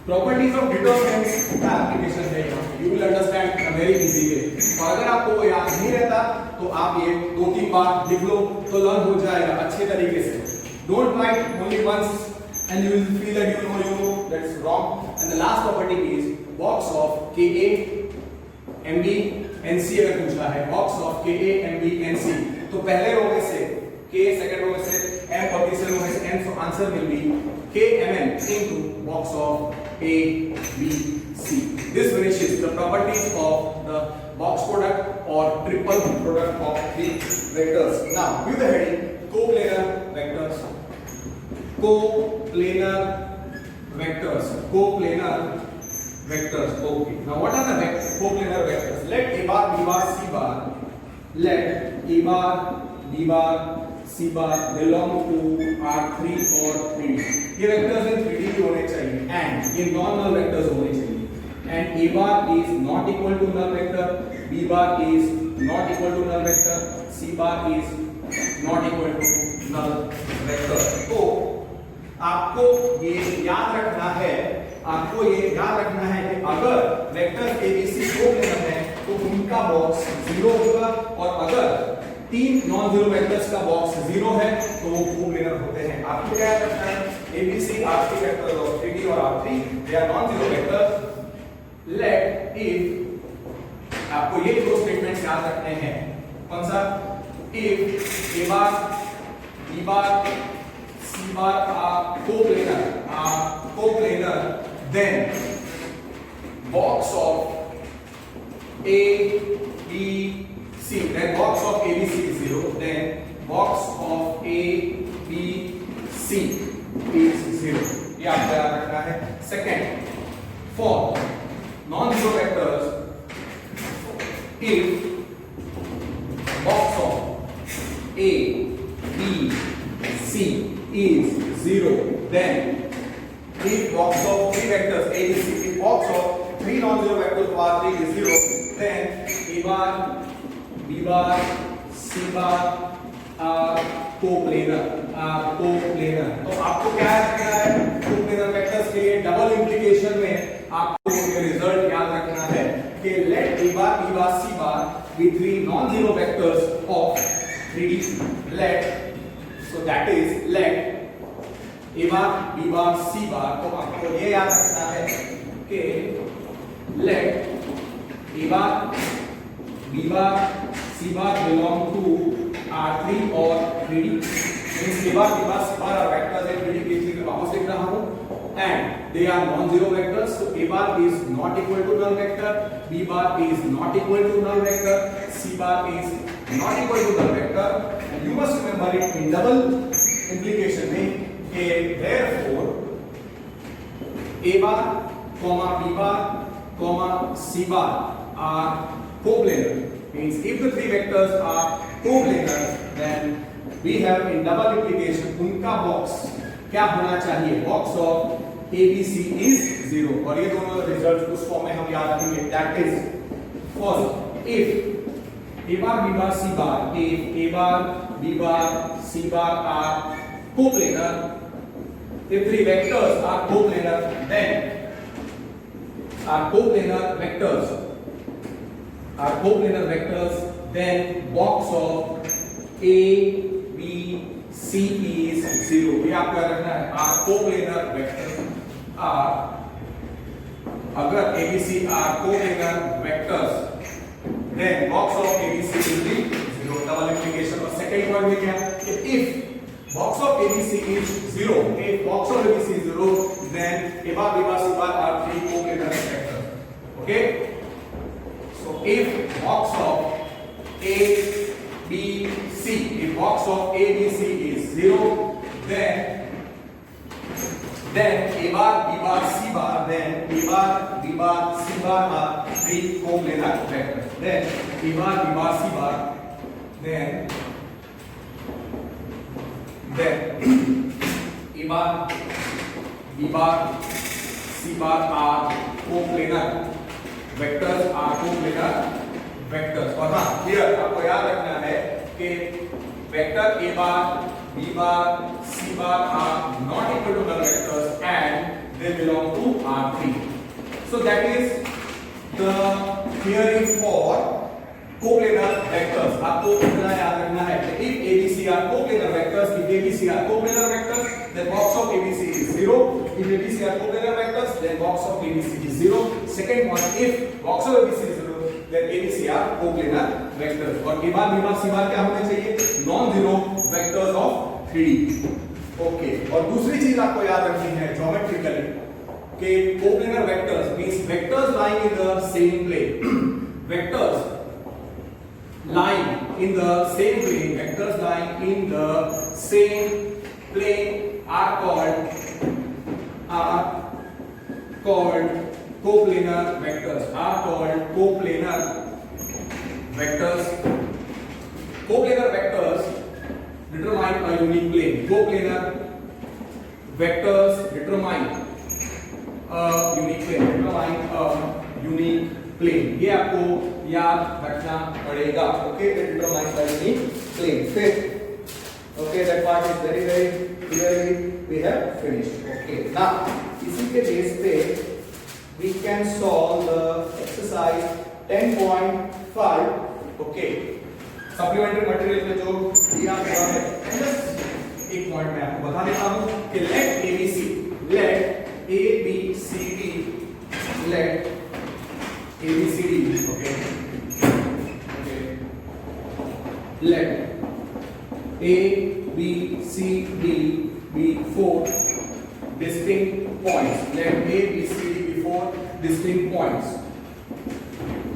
A: Properties of determinants का एप्लीकेशन है यहाँ, you will understand in very easy way. तो अगर आपको वो याद नहीं रहता तो आप ये 2-3 बार लिख लो तो लर्न हो जाएगा अच्छे तरीके से। Don't write only once and you will feel that you know that's wrong. And the last property is box of KA MB NC अगर पूछा है box of KA MB NC तो पहले रो में से K, सेकंड रो में से M और तीसरे रो में से N, so answer will be KMN into box of A B C. This finishes the properties of the box product or triple product of the vectors. Now with the heading coplanar vectors. Coplanar vectors. Coplanar vectors. Okay. Now what are the coplanar vectors? Let A bar, B bar, C bar. Let A bar, B bar, C bar belong to R3 or 3D. ये vectors in 3D भी होने चाहिए and ये non-null vectors होने चाहिए. And A bar is not equal to null vector. B bar is not equal to null vector. C bar is not equal to null vector. तो आपको ये याद रखना है कि अगर वेक्टर्स ABC कोप्लेनर है तो उनका बॉक्स 0 होगा और अगर तीन नॉन जीरो वेक्टर्स का बॉक्स 0 है तो वो कोप्लेनर होते हैं। आपको क्या याद रखना है? ABC R3 vectors of 3D और R3 they are non zero vectors. Let if आपको ये दो स्टेटमेंट्स याद रखने हैं। कौन सा? If A bar B bar C bar are coplanar, then box of A B C, then box of A B C is 0, then box of A B C is 0. ये आपको याद रखना है। Second, for non-zero vectors, if box of A B C is 0, then if box of three vectors A, B, C, if box of three non-zero vectors of R3 is 0, then A bar, B bar, C bar are coplanar. तो आपको क्या रखना है? coplanar vectors के लिए डबल इंप्लीकेशन में आपको ये रिजल्ट याद रखना है कि let A bar, B bar, C bar be three non-zero vectors of 3D. So that is let A bar, B bar, C bar, तो आपको ये याद रखना है कि let A bar, B bar, C bar belong to R3 or 3D. Means A bar, B bar, C bar are vectors in 3D case में वापस लिख रहा हूँ and they are non-zero vectors. So A bar is not equal to null vector, B bar is not equal to null vector, C bar is not equal to null vector. And you must remember it in double implication में कि therefore A bar, B bar, C bar are coplanar. Means if the three vectors are coplanar, then we have in double implication उनका box क्या होना चाहिए? Box of ABC is 0 और ये दोनों रिजल्ट उस फॉर्म में हम याद रखेंगे। That is first if A bar, B bar, C bar, if A bar, B bar, C bar are coplanar, if three vectors are coplanar, then then box of A, B, C is 0. ये आपको याद रखना है। are coplanar vectors are अगर ABC are coplanar vectors, then box of ABC will be 0. Double implication। और second point में क्या? कि if box of ABC is 0, if box of ABC is 0, then A bar, B bar, C bar are three coplanar vectors. Okay? So if box of A, B, C, if box of A, B, C is 0, then A bar, B bar, C bar, then A bar, B bar, C bar are three coplanar vectors. Then A bar, B bar, C bar, then A bar, B bar, C bar are coplanar vectors, are coplanar vectors. और हाँ क्लियर, आपको याद रखना है कि vector a bar, b bar, c bar are not equal to null vectors and they belong to R3। So that is the theory for coplanar vectors. आपको इतना याद रखना है कि if ABC are coplanar vectors, if ABC are coplanar vectors, then box of ABC is 0. If ABC are coplanar vectors, then box of ABC is 0. Second one, if box of ABC is 0, then ABC are coplanar vectors. और A bar, B bar, C बार क्या होने चाहिए? Non-zero vectors of 3D. Okay, और दूसरी चीज आपको याद रखनी है ज्योमेट्रिकली कि coplanar vectors means vectors lying in the same plane. Vectors lying in the same plane, vectors lying in the same plane are called coplanar vectors. Are called coplanar vectors. Coplanar vectors determine a unique plane. Coplanar vectors determine a unique plane. Determine a unique plane. ये आपको याद रखना पड़ेगा। Okay, determine a unique plane. फिर okay, that part is very very clearly we have finished. Okay, now इसी के बेस पे we can solve the exercise 10.5. Okay, supplementary material में जो दिया गया है, just एक पॉइंट मैं आपको बता देता हूँ कि let ABC, let ABCD, let ABCD, okay, let ABCD be four distinct points. Let ABCD be four distinct points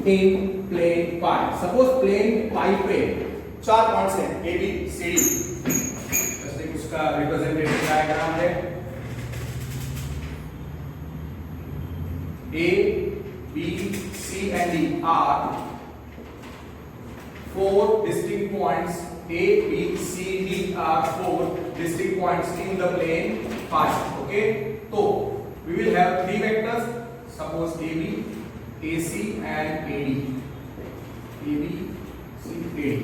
A: in plane pi. Suppose plane pi पे चार पॉइंट्स हैं ABCD, जैसे उसका रिप्रेजेंटेटिव डायग्राम है A, B, C and D are four distinct points. A, B, C, D are four distinct points in the plane phi. Okay, so we will have three vectors. Suppose AB, AC and AD. AB, C, AD.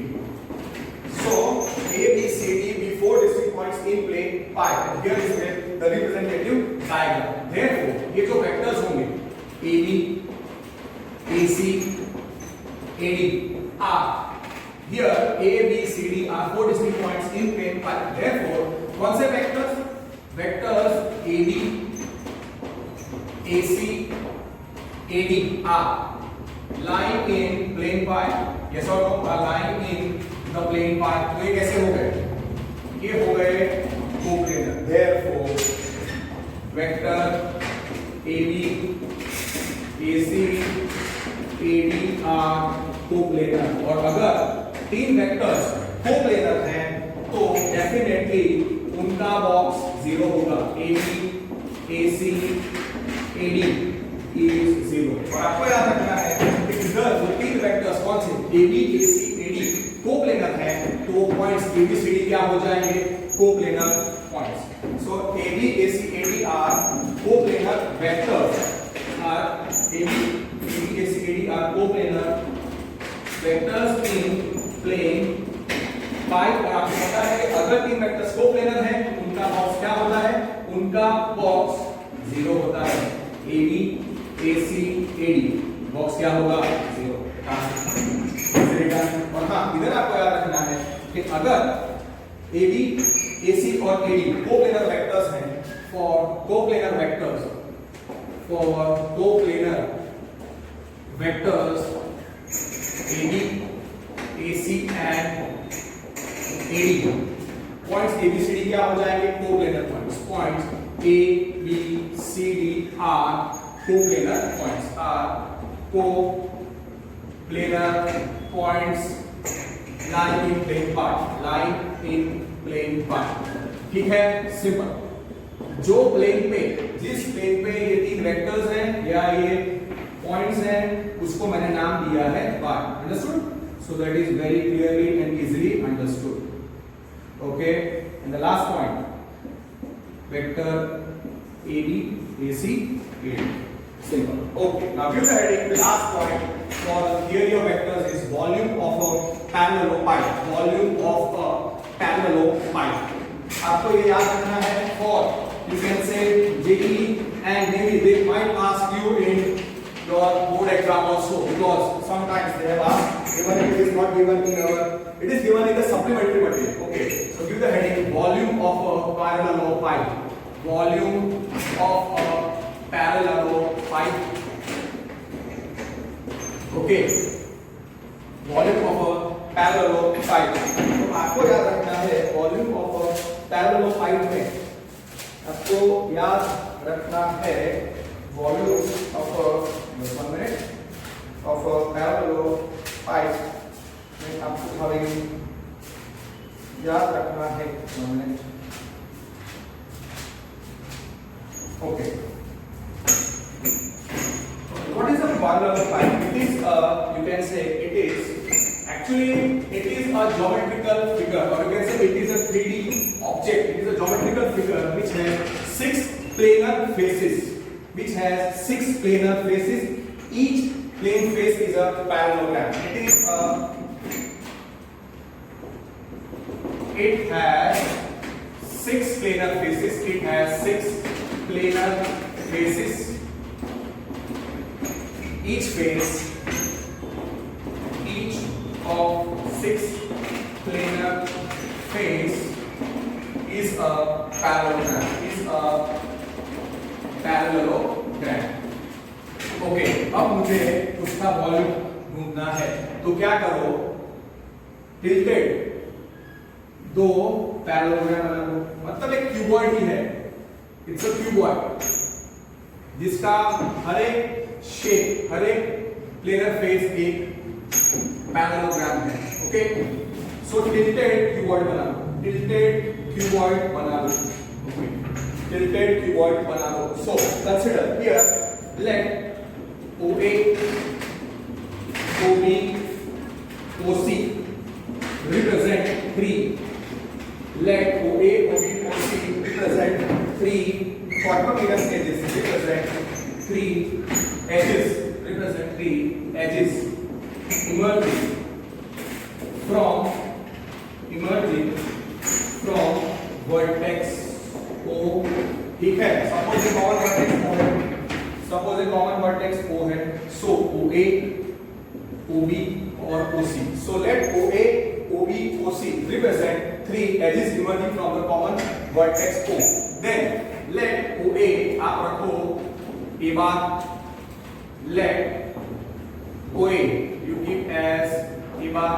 A: So A, B, C, D be four distinct points in plane phi. And here is the representative diagram. Therefore, ये जो vectors होंगे AB, AC, AD are here A, B, C, D are four distinct points in plane pi. Therefore, कौन से vectors? Vectors AB, AC, AD are lying in plane pi. Yes or no? Are lying in the plane pi. तो ये कैसे हो गए? ये हो गए coplanar. Therefore, vector AB, AC, AD are coplanar. और अगर तीन वेक्टर्स कोप्लेनर हैं तो डेफिनेटली उनका बॉक्स जीरो होगा। AB, AC, AD is zero. और आपको याद रखना है कि इधर जो तीन वेक्टर्स कौन से AB, AC, AD कोप्लेनर हैं तो पॉइंट्स ABCD क्या हो जाएंगे? Coplanar points. So AB, AC, AD are coplanar vectors. Are AB, AC, AD are coplanar vectors in plane pi। और आपको पता है कि अगर तीन वेक्टर्स कोप्लेनर हैं उनका बॉक्स क्या होता है? उनका बॉक्स जीरो होता है। AB, AC, AD बॉक्स क्या होगा? जीरो। और हाँ, इधर आपको याद रखना है कि अगर AB, AC और AD कोप्लेनर वेक्टर्स हैं, for coplanar vectors AB, AC and AD points ABCD क्या हो जाएंगे? Coplanar points. Points A, B, C, D are coplanar points. Are coplanar points lying in plane pi. Lying in plane pi. ठीक है, सिंपल। जो प्लेन पे, जिस प्लेन पे ये तीन वेक्टर्स हैं या ये पॉइंट्स हैं, उसको मैंने नाम दिया है pi. Understood? So that is very clearly and easily understood. Okay, and the last point, vector AD, AC, AD. Simple. Okay, now we are heading the last point for the theory of vectors is volume of a parallelepiped, volume of a parallelepiped. आपको ये याद रखना है for you can say JEE and maybe they might ask you in your board exam also, because sometimes they have asked, even if it is not given in our, it is given in the supplementary material. Okay, so give the heading volume of a parallelopipe, volume of a parallelopipe. Okay, volume of a parallelopipe. तो आपको याद रखना है वॉल्यूम ऑफ अ पैरेललोपाइड में आपको याद रखना है वॉल्यूम ऑफ अ पैरेललोपाइड में आपको हमें याद रखना है। Okay, what is a parallelopipe? It is you can say it is actually it is a geometrical figure, or you can say it is a 3D object. It is a geometrical figure which has 6 planar faces, which has 6 planar faces. Each plane face is a parallelogram. It has 6 planar faces. It has 6 planar faces. Each face, each of 6 planar face is a parallelogram. Okay, अब मुझे उसका वॉल्यूम ढूंढना है, तो क्या करो, टिल्टेड दो पैरेललोग्राम बना लो, मतलब एक क्यूबॉइड ही है, इट्स अ क्यूबॉइड जिसका हर एक शेप, हर एक प्लेनर फेस एक पैरेललोग्राम है। ओके, सो टिल्टेड क्यूबॉइड बना लो, टिल्टेड क्यूबॉइड बना लो, tilted cuboid बना लो। So consider here, let OA, OB, OC represent 3. Let OA, OB, OC represent 3 quadrilateral edges, represent 3 edges, represent 3 edges emerging from vertex O। ठीक है, सपोज ए कॉमन वर्टेक्स O है, सपोज ए कॉमन वर्टेक्स O है, सो OA, OB और OC। So let OA, OB, OC represent 3 edges emerging from the common vertex O. Then let OA आप रखो A bar, let OA you keep as A bar,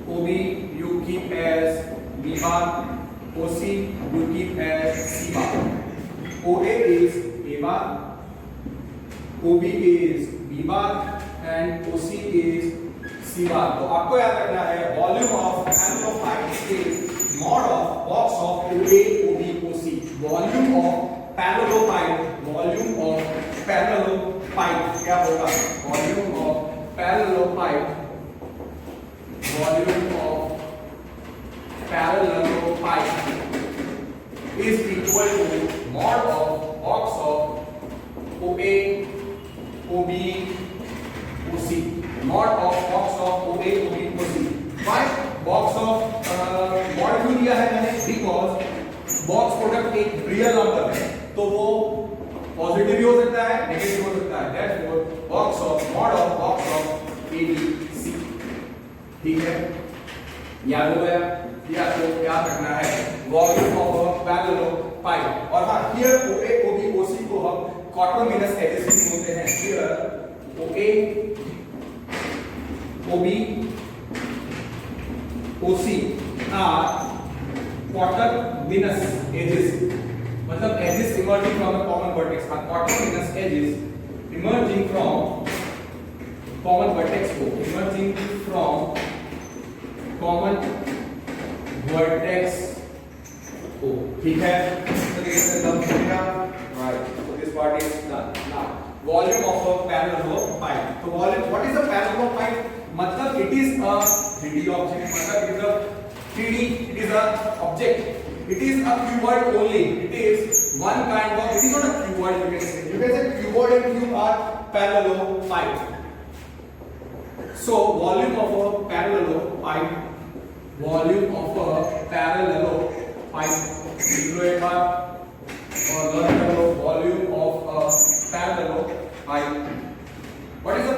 A: OB you keep as B bar, OC you keep as C bar. OA is A bar, OB is B bar and OC is C bar. तो आपको याद रखना है volume of parallelepiped is mod of box of OA, OB, OC। Volume of parallelepiped, volume of parallelepiped क्या होगा? Volume of parallelepiped, volume of parallelopipe is equal to mod of box of OA, OB, OC. Mod of box of OA, OB, OC. Why box of mod क्यों दिया है मैंने? Because box प्रोडक्ट एक रियल नंबर है, तो वो पॉजिटिव भी हो सकता है, नेगेटिव हो सकता है। Therefore box of mod of box of ABC। ठीक है, याद हो गया? या तो याद रखना है वॉल्यूम ऑफ अ पैरेललोपाइड। और हां, हियर OA, OB, OC को हम क्वाड्रोमिनस एजेस भी बोलते हैं। Here OA, OB, OC are coterminous edges, मतलब edges emerging from the common vertex are coterminous edges emerging from common vertex को, emerging from common vertex O। ठीक है, तो इससे डन हो गया, right. So this part is done. Now volume of a parallelopipe। तो volume, what is a parallelopipe? मतलब it is a 3D object, मतलब it is a 3D, it is a object, it is a cuboid only, it is one kind of, it is not a cuboid, you can say cuboid and cube are parallelopipe। So volume of a parallelepiped, volume of a parallelepiped, लिख लो एक बार और लर्न कर लो volume of a parallelepiped. What is a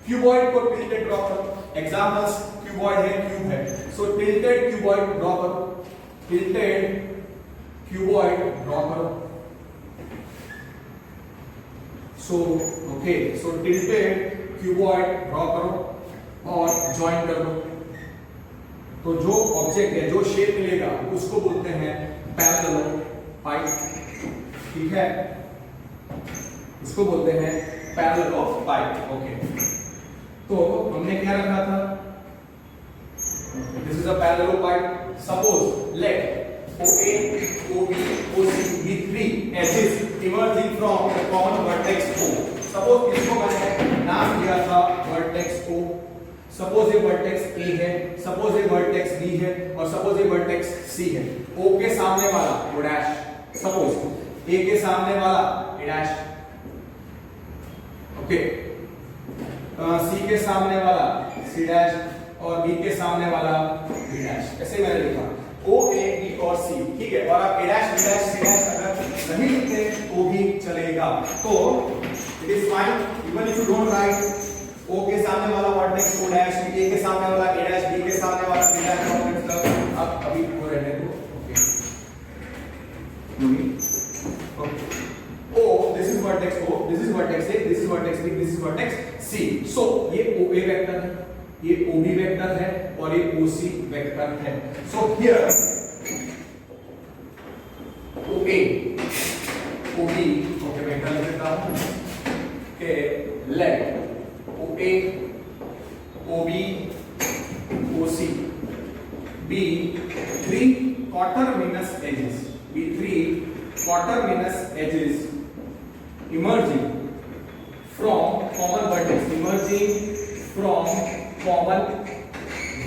A: cuboid को tilted ड्रॉ करो. Examples cuboid है, क्यूब है. So tilted cuboid ड्रॉ करो. tilted cuboid ड्रॉ करो. So tilted cuboid ड्रॉ करो और ज्वाइन कर दो. तो जो ऑब्जेक्ट है, जो शेप मिलेगा उसको बोलते हैं पैरेललोपाइड. ठीक है, उसको बोलते हैं पैरेललोपाइड. ओके, तो हमने क्या रखा था? This is a parallelepiped. Suppose let OA, OB, OC be three edges emerging from the common vertex O. Suppose इसको मैंने नाम दिया था वर्टेक्स O. सपोज ये वर्टेक्स A है, सपोज ये वर्टेक्स B है और सपोज ये वर्टेक्स C है. O के सामने वाला O डैश, सपोज A के सामने वाला A डैश. ओके, C के सामने वाला C डैश और B के सामने वाला B डैश. ऐसे मैंने लिखा O A B और C. ठीक है, और आप A dash B dash C dash अगर नहीं लिखते तो भी चलेगा. तो it is fine even if you don't write. O के सामने वाला वर्टेक्स O डैश, A के सामने वाला A डैश, B के सामने वाला B डैश. अब अभी वो रहने दो. Okay, O, this is vertex O, this is vertex A, this is vertex B, this is vertex C. So ये OA वेक्टर है, ये OB वेक्टर है और ये OC वेक्टर है. So here OA, OB, okay vector लिख देता हूं के let OA, OB, OC be three coterminous edges, be three coterminous edges emerging from common vertex, emerging from common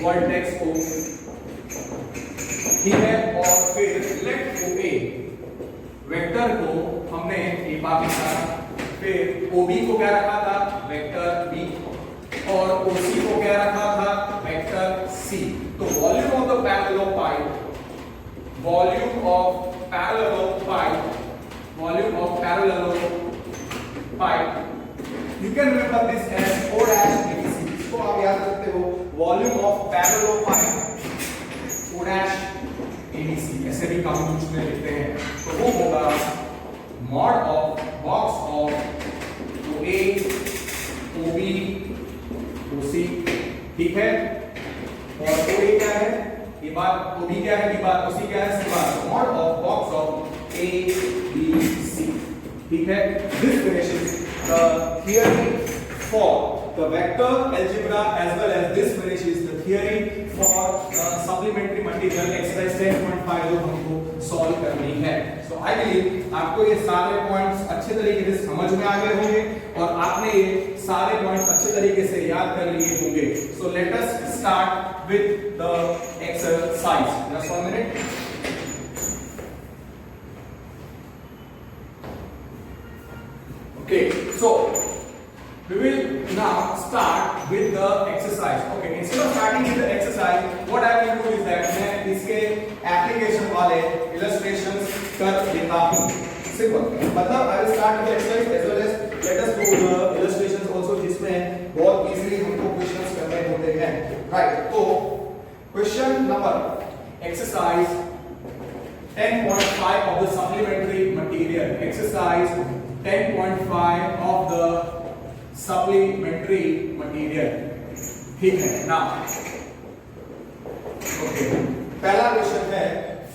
A: vertex O. ठीक है, और फिर let OA वेक्टर को हमने ए बार लिखा, फिर OB को क्या रखा था? वेक्टर B, और OC को क्या रखा था? Vector C. तो volume of the parallelepiped, volume of parallelepiped, volume of parallelepiped, you can remember this as O dash ABC. इसको आप याद रखते हो volume of parallelepiped O dash ABC. ऐसे भी काम कुछ में लिखते हैं. तो वो होगा mod of box of OA, OB, OC. ठीक है, और OA क्या है? ये बार OB क्या है? ये बार OC क्या है? ये बार mod of box of A, B, C. ठीक है, this finishes the theory for the vector algebra as well as this finishes the theory for supplementary material exercise 10.5 जो हमको सॉल्व करनी है. So I believe आपको ये सारे पॉइंट्स अच्छे तरीके से समझ में आ गए होंगे और आपने ये सारे पॉइंट्स अच्छे तरीके से याद कर लिए होंगे. So let us start with the exercise. Just 1 minute. Okay, so we will now start with the exercise. Okay, instead of starting with the exercise, what I will do is that मैं इसके application वाले illustrations कर देता हूँ. Simple. मतलब I will start with the exercise as well as let us do the illustrations also जिसमें बहुत easily हमको questions करने होते हैं. Right. तो question number exercise 10.5 of the supplementary material. Exercise 10.5 of the supplementary material. ठीक है ना? ओके, पहला क्वेश्चन है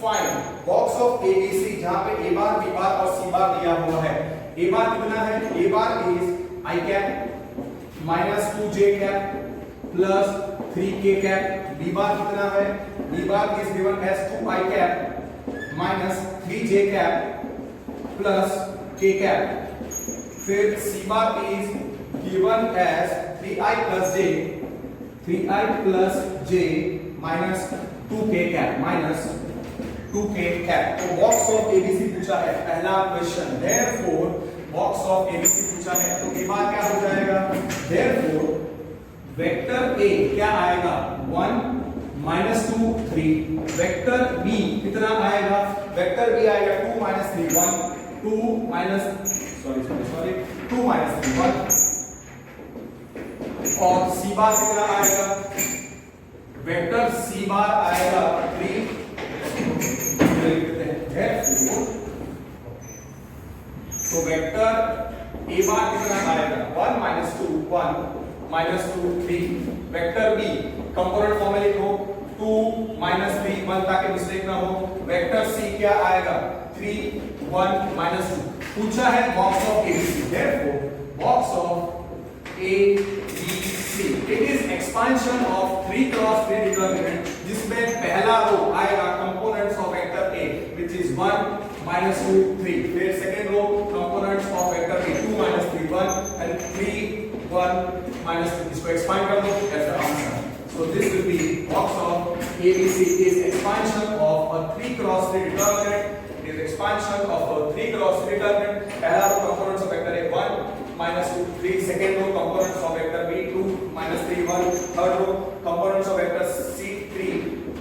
A: फाइंड बॉक्स ऑफ ABC जहां पे A बार, B बार और C बार दिया हुआ है. A बार कितना है? A bar is I cap minus 2J cap plus 3K cap. B bar कितना है? B bar is given as 2I cap minus 3J cap plus K cap. फिर C bar is given as 3I plus J minus 2K cap minus 2K cap. तो बॉक्स ऑफ ABC पूछा है पहला question. Therefore box of ABC पूछा है तो A बार क्या हो जाएगा? Therefore वेक्टर ए क्या आएगा 1 -2 3, वेक्टर बी कितना आएगा, वेक्टर बी आएगा 2 - 3 1, 2 सॉरी 2 - 3 1, और सी बार कितना आएगा, वेक्टर सी बार आएगा 3, तो वेक्टर ए बार कितना आएगा 1 - 2 1 -2 3, वेक्टर बी कंपोनेंट फॉर्म में लिखो 2 - 3 1 ताकि मिस्टेक ना हो, वेक्टर सी क्या आएगा 3 1 -2। पूछा है box of ABC, therefore box of ABC it is expansion of 3 cross 3 determinant, जिसमें पहला रो आएगा components of vector A which is 1 -2 3, फिर second row components of vector B 2 - 3 1 and 3 1 -2। इसको एक्सपांड कर दो, that's the answer. So this will be box of ABC is expansion of a 3 cross 3 determinant. It is expansion of a 3 cross 3 determinant. पहला रो components of vector A 1 -2 3, second row components of vector B 2 -3 1, third row components of vector C 3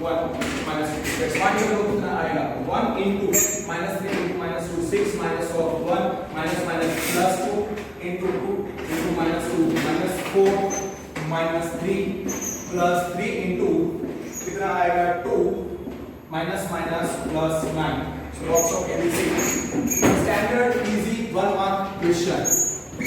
A: 1 -2। तो expansion रो कितना आएगा 1 into -3 into -2 6 minus of 1 minus plus 2 into 2 into -2 -4 -3 plus 3 into कितना आएगा 2 minus plus 9। So box of ABC standard easy 1 mark question,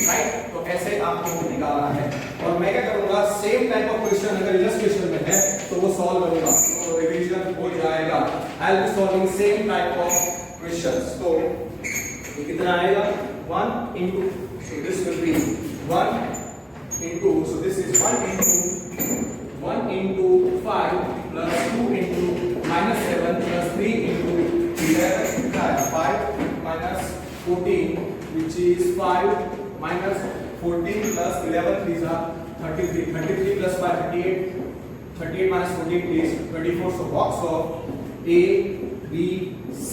A: right? तो ऐसे आपको निकालना है, और मैं क्या करूंगा सेम टाइप ऑफ क्वेश्चन अगर इलस्ट्रेशन में है तो वो सॉल्व करूंगा, तो रिवीजन हो जाएगा। I will be solving same type of questions. तो ये कितना आएगा 1 into, so this will be 1 into, so this is 1 into 5 plus 2 into -7 plus 3 into 11, 5 minus 14 which is 5 minus 14 plus 11 these are 33, 33 plus 5 38, 38 minus 14 is 24। so box of A B C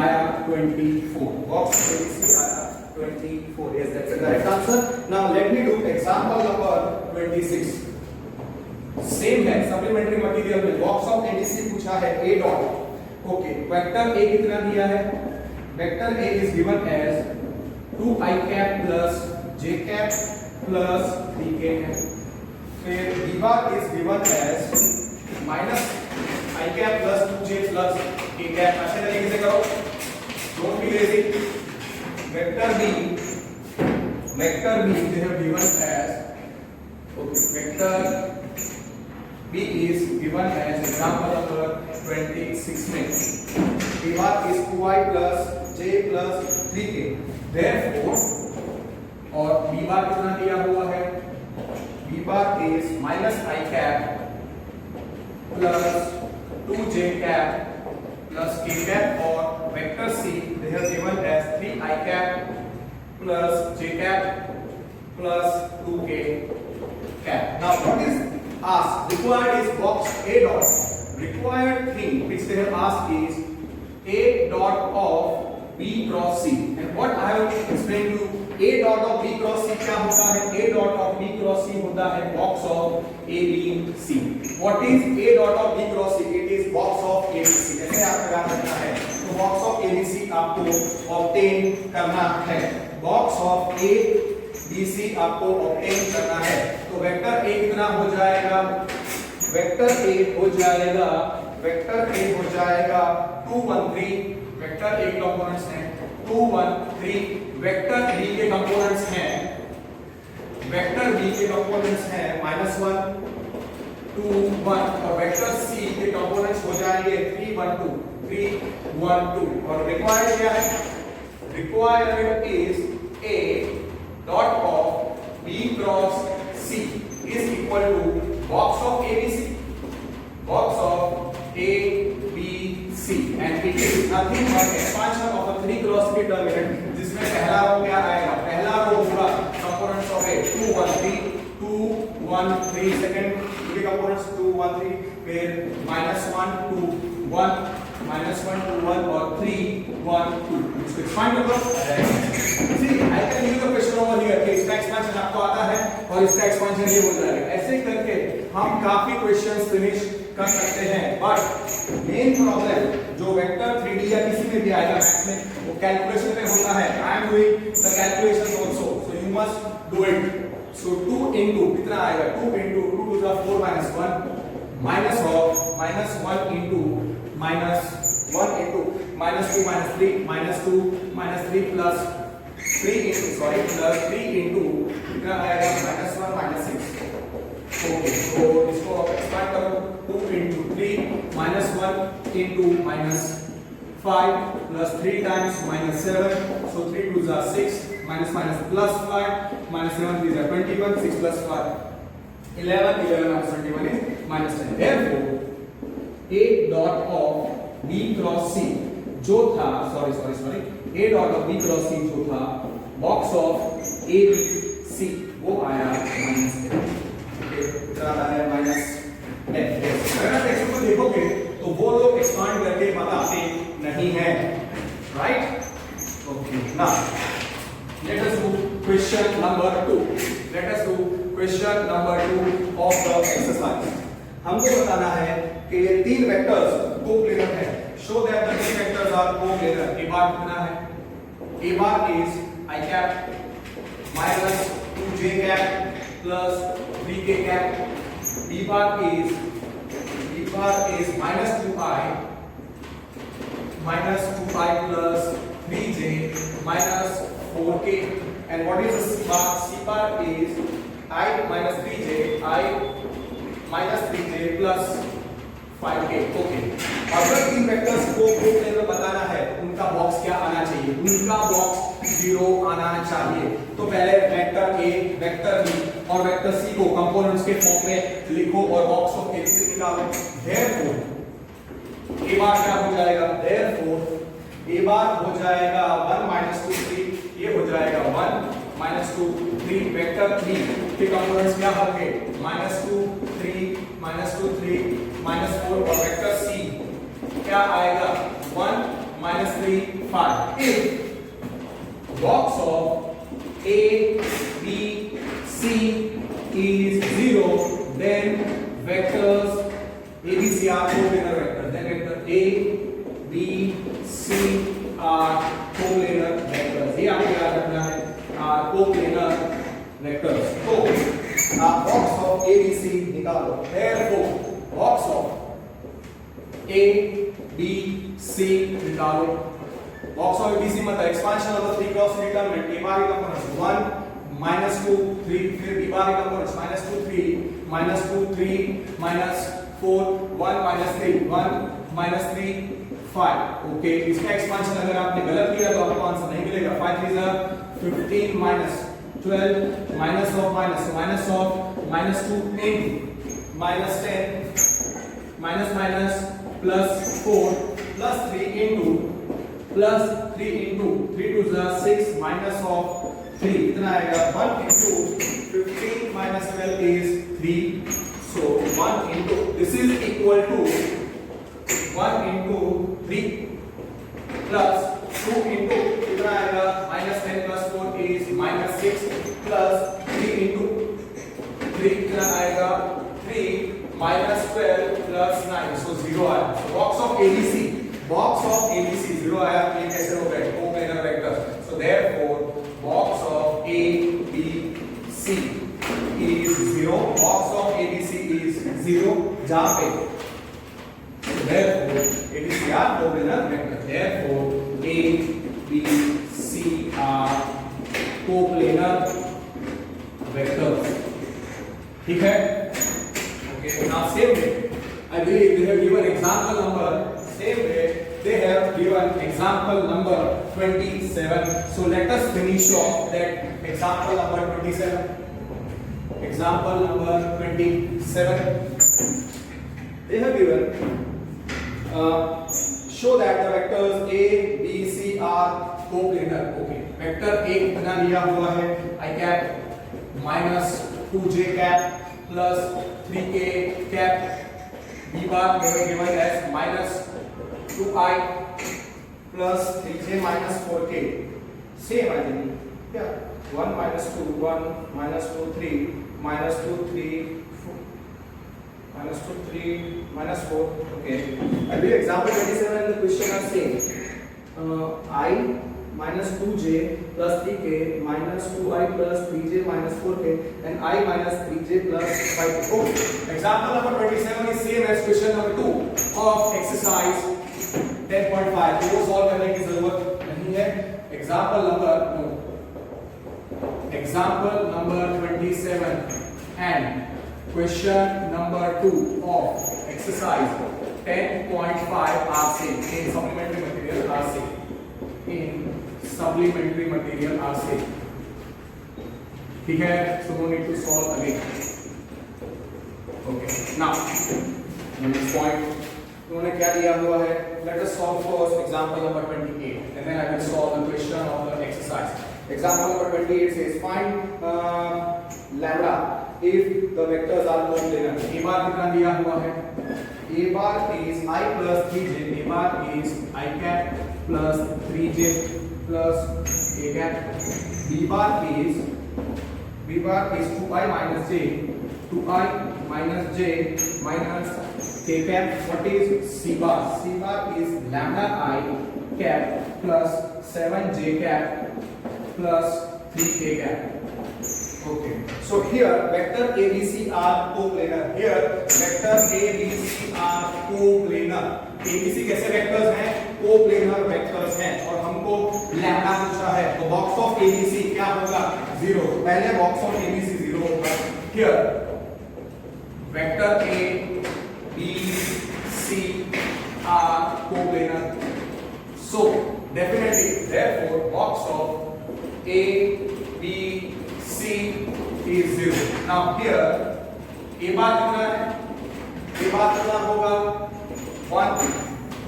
A: आया 24, box of A B C आया 24, yes that's the correct answer। now let me do example number 26। Same है सप्लीमेंट्री मटेरियल में बॉक्स ऑफ एबीसी पूछा है A dot. Okay, vector A कितना दिया है, vector A is given as 2i cap plus j cap plus 3k है, फिर b bar is given as minus i cap plus 2j plus k cap. अच्छे तरीके से करो, don't be lazy. Vector B they have given as, okay, vector B is given as example number 26 में B bar is 2i plus j plus 3k, therefore और B bar कितना दिया हुआ है, B bar is minus i cap plus 2j cap plus k cap, और vector C they have given as 3i cap plus j cap plus 2k cap। now what is asked, required is box A dot, required thing which they have asked is A dot of B cross C, and what I have explained to you, A dot of B cross C क्या होता है, A dot of B cross C होता है box of A B C। what is A dot of B cross C, it is box of A B C। ऐसे आपको याद रखना है, तो box of A B C आपको obtain करना है, box of A BC आपको ऑब्टेन करना है। तो वेक्टर ए कितना हो जाएगा, वेक्टर ए हो जाएगा 2 1 3, वेक्टर ए के कंपोनेंट्स हैं 2 1 3, वेक्टर बी के कंपोनेंट्स हैं -1 2 1, और वेक्टर सी के कंपोनेंट्स हो जाएंगे 3 1 2 3 1 2। और रिक्वायर्ड क्या है, required is A dot of B cross C is equal to box of ABC, box of ABC, and it is nothing but expansion of a 3 cross 3 determinant, जिसमें पहला रो क्या आएगा, पहला रो होगा components of A 2 1 3 2 1 3, second के components 2 1 3, फिर -1 2 1 -1 2 1 और 3 1 2 इसको एक्सपांड कर दो। See I can use the question over here कि इसका एक्सपेंशन आपको आता है और इसका एक्सपेंशन ये हो जाएगा। ऐसे करके हम काफी क्वेश्चंस फिनिश कर सकते हैं। बट मेन प्रॉब्लम जो वेक्टर 3D या किसी में भी आएगा मैथ्स में वो कैलकुलेशन में होता है। I am doing the calculations also, so you must do it. So 2 into कितना आएगा, 2 into 2 to the 4 minus 1 minus of -1 into -1 into -2 minus 3 minus 3 plus 3 into plus 3 into कितना आएगा -1 -6। ओके तो इसको एक्सपांड करो 2 into 3 -1 into -5 plus 3 times -7, so 3 2s are 6 minus plus 5 -7 3s are 21 6 plus 5 11 minus 21 is -10। therefore a dot of b cross c जो था sorry a dot of b cross c जो था box of a b c वो आया -10। ओके इतना आया -10। अगर आप टेक्स्ट को देखोगे तो वो लोग एक्सपांड करके बताते नहीं है, right? Okay now let us do question number 2 of the exercise। हमको बताना है कि ये तीन वेक्टर्स कोप्लेनर है। show that the three vectors are coplanar। a बार कितना है, a bar is I cap minus 2j cap plus 3k cap, b bar is minus 2i plus 3j minus 4k, and what is the c bar? C bar is I minus 3j plus 5k। Okay अगर तीन वेक्टर्स को कोप्लेनर बताना है उनका बॉक्स क्या आना चाहिए, उनका बॉक्स 0 आना चाहिए। तो पहले वेक्टर a वेक्टर b और वेक्टर c को कंपोनेंट्स के फॉर्म में लिखो और बॉक्स ऑफ a से निकालो। therefore a बार क्या हो जाएगा, therefore a बार हो जाएगा 1 minus 2 3, ये हो जाएगा 1 minus 2 3 वेक्टर 3 के कंपोनेंट्स क्या होंगे -2 3 -2 3 -4 और वेक्टर c क्या आएगा 1 -3 5। if box of a b c is 0 then vectors a b c are coplanar vectors, then vector a b c are coplanar vectors। ये आपको याद रखना है, coplanar vectors। तो आप box of a b c निकालो। therefore box of a b c निकालो। Box of a b c मतलब expansion of the 3 cross determinant. a बार का कंपोनेंट्स 1 -2 3, फिर b बार का कंपोनेंट्स -2 3 -4 1 -3 1 -3 5। ओके इसका एक्सपांशन अगर आपने गलत किया तो आपको आंसर नहीं मिलेगा। 5 3 are 15 minus 12 minus of -2 into -10 minus plus 4 plus 3 into 3 2s are 6 minus of 3 कितना आएगा 1 into 15 minus 12 is 3, so 1 into this is equal to 1 into 3 plus 2 into कितना आएगा -10 plus 4 is -6 plus 3 into 3 कितना आएगा 3 minus 12 plus 9, so 0 आया। so box of ABC 0 आया। ये कैसे हो गए coplanar vector. so therefore box of ABC is 0, box of ABC is 0 जहां पे therefore ABC are coplanar vector, therefore A B C are coplanar vectors। ठीक है? Okay, now same way I believe they have given example number, same way they have given example number 27, so let us finish off that example number 27. Example number 27, they have given show that the vectors a b c are coplanar। okay vector a कितना लिया हुआ है I cap minus 2j cap plus 3k cap, b bar given as minus 2i plus 3j minus 4k. Same I think. Yeah. 1 minus 2, 1 minus 2, 3 minus 2, 3 4, minus 2, 3 minus 4. Okay. I believe example 27 and the question are same. I minus 2j plus 3k minus 2i plus 3j minus 4k and I minus 3j plus 5k. Okay. Example number 27 is same as question number 2 of exercise 10.5. वो सॉल्व करने की जरूरत नहीं है. Example number 27 and question number 2 of exercise 10.5 are same. In supplementary material are same. ठीक है, so no need to solve again. Okay, now next point उन्होंने क्या दिया हुआ है. Let us solve first example number 28 and then I will solve the question of the exercise. Example number 28 says find lambda if the vectors are coplanar. A bar कितना दिया हुआ है. A bar is I plus 3j. A bar is I cap plus 3j plus a cap. B bar is 2i minus j, 2i minus j minus k cap. What is C bar? C bar is lambda I cap plus 7j cap plus 3k cap. Okay. So here vector ABC are coplanar. Here vector ABC are coplanar. ABC कैसे वेक्टर्स हैं? कोप्लेनर वेक्टर्स हैं और हमको लैम्डा पूछा है. तो बॉक्स ऑफ ABC क्या होगा? 0. पहले बॉक्स ऑफ ABC 0 होगा. Here vector A B C are coplanar. So definitely therefore box of A B C is 0. Now here A bar कितना है? A bar कितना होगा? 1.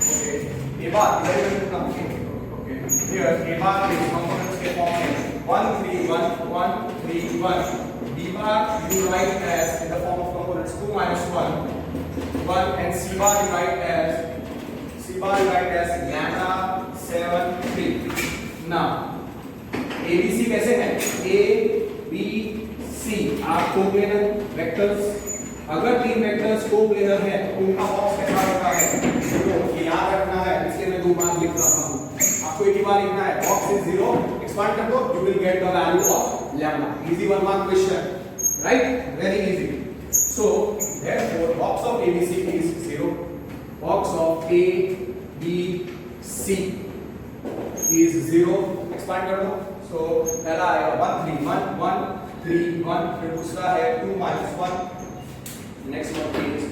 A: Okay. A bar okay. Here A bar is components के form में 1 3 1 1 3 1. B bar you write as in the form of components 2 minus 1 1 and C bar you write as lambda 7 3. Now ABC कैसे है? A B C are coplanar vectors. अगर तीन वेक्टर्स कोप्लेनर हैं तो उनका बॉक्स कैसा होता है? 0. ये याद रखना है, इसलिए मैं 2 बार लिख रहा हूं. आपको एक ही बार लिखना है. Box is 0. एक्सपांड कर दो, you will get the value of lambda. Easy 1 mark question, right? Very easy. So therefore box of ABC is 0. Box of A B C is 0. Expand कर दो. सो पहला आएगा 1 3 1 1 3 1. फिर दूसरा है 2 minus 1. Next one is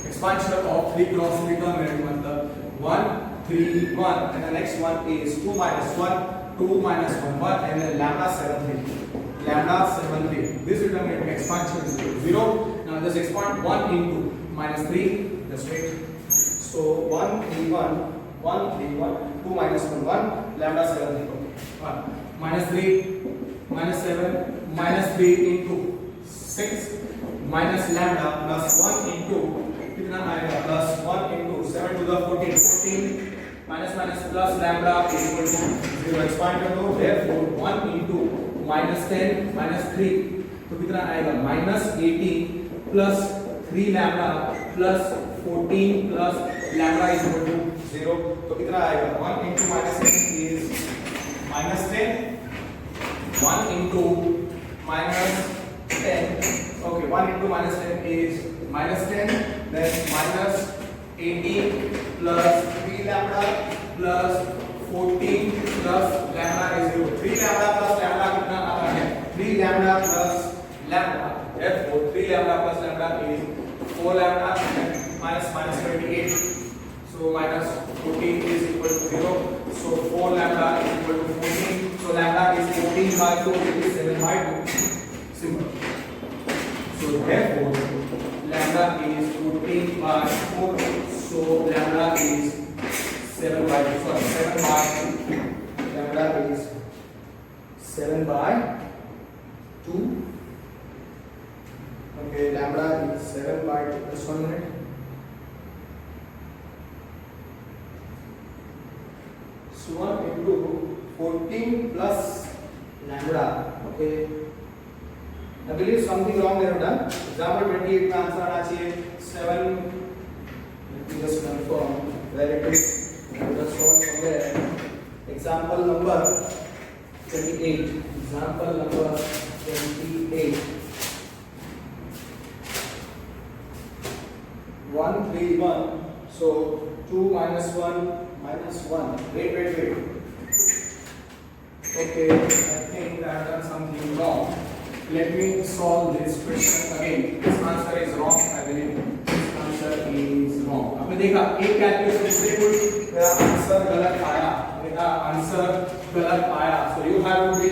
A: expansion of 3 cross determinant मतलब 1 3 1 and the next one is 2 minus 1 2 minus 1 1 and then lambda 7 3. Lambda 7 3. This determinant expansion is 0. Now just expand 1 into minus 3. Just wait. So 1 3 1 1 3 1 2 minus 1 1 lambda 7 3. Okay. 1 minus 3 minus 7 minus 3 into 6 minus lambda plus 1 into कितना आएगा? plus 1 into 7 to the 14 14 minus minus plus lambda is equal to 0. expand कर दो. therefore 1 into minus 10 minus 3 तो कितना आएगा? minus 18 plus 3 lambda plus 14 plus lambda is equal to 0. तो कितना आएगा? 1 into minus 18 is minus 10. 1 into minus 10. Okay, 1 into minus 10 is minus 10. Then minus 18 plus 3 lambda plus 14 plus lambda is 0. 3 lambda plus lambda कितना आता है? 3 lambda plus lambda. Therefore 3 lambda plus lambda is 4 lambda minus minus 28. So minus 14 is equal to 0. So 4 lambda is equal to 14. So lambda is 14 by 4, which is 7 by 2. Simple. So therefore lambda is 14 by 4. So lambda is 7 by 2. Sorry, 7 by 2. Lambda is 7 by 2. Okay, lambda is 7 by 2. Just 1 minute. 1 into 14 plus lambda. Okay, I believe something wrong they have done. Example 28 का आंसर आना चाहिए 7. Let me just confirm where it is. Just solve somewhere. Example number 28. Example number 28. 1 3 1. So 2 minus 1 minus 1. Wait. Okay, I think I have done something wrong. Let me solve this question again. This answer is wrong. I believe this answer is wrong. आपने देखा एक कैलकुलेशन से कुछ मेरा आंसर गलत आया. So you have to be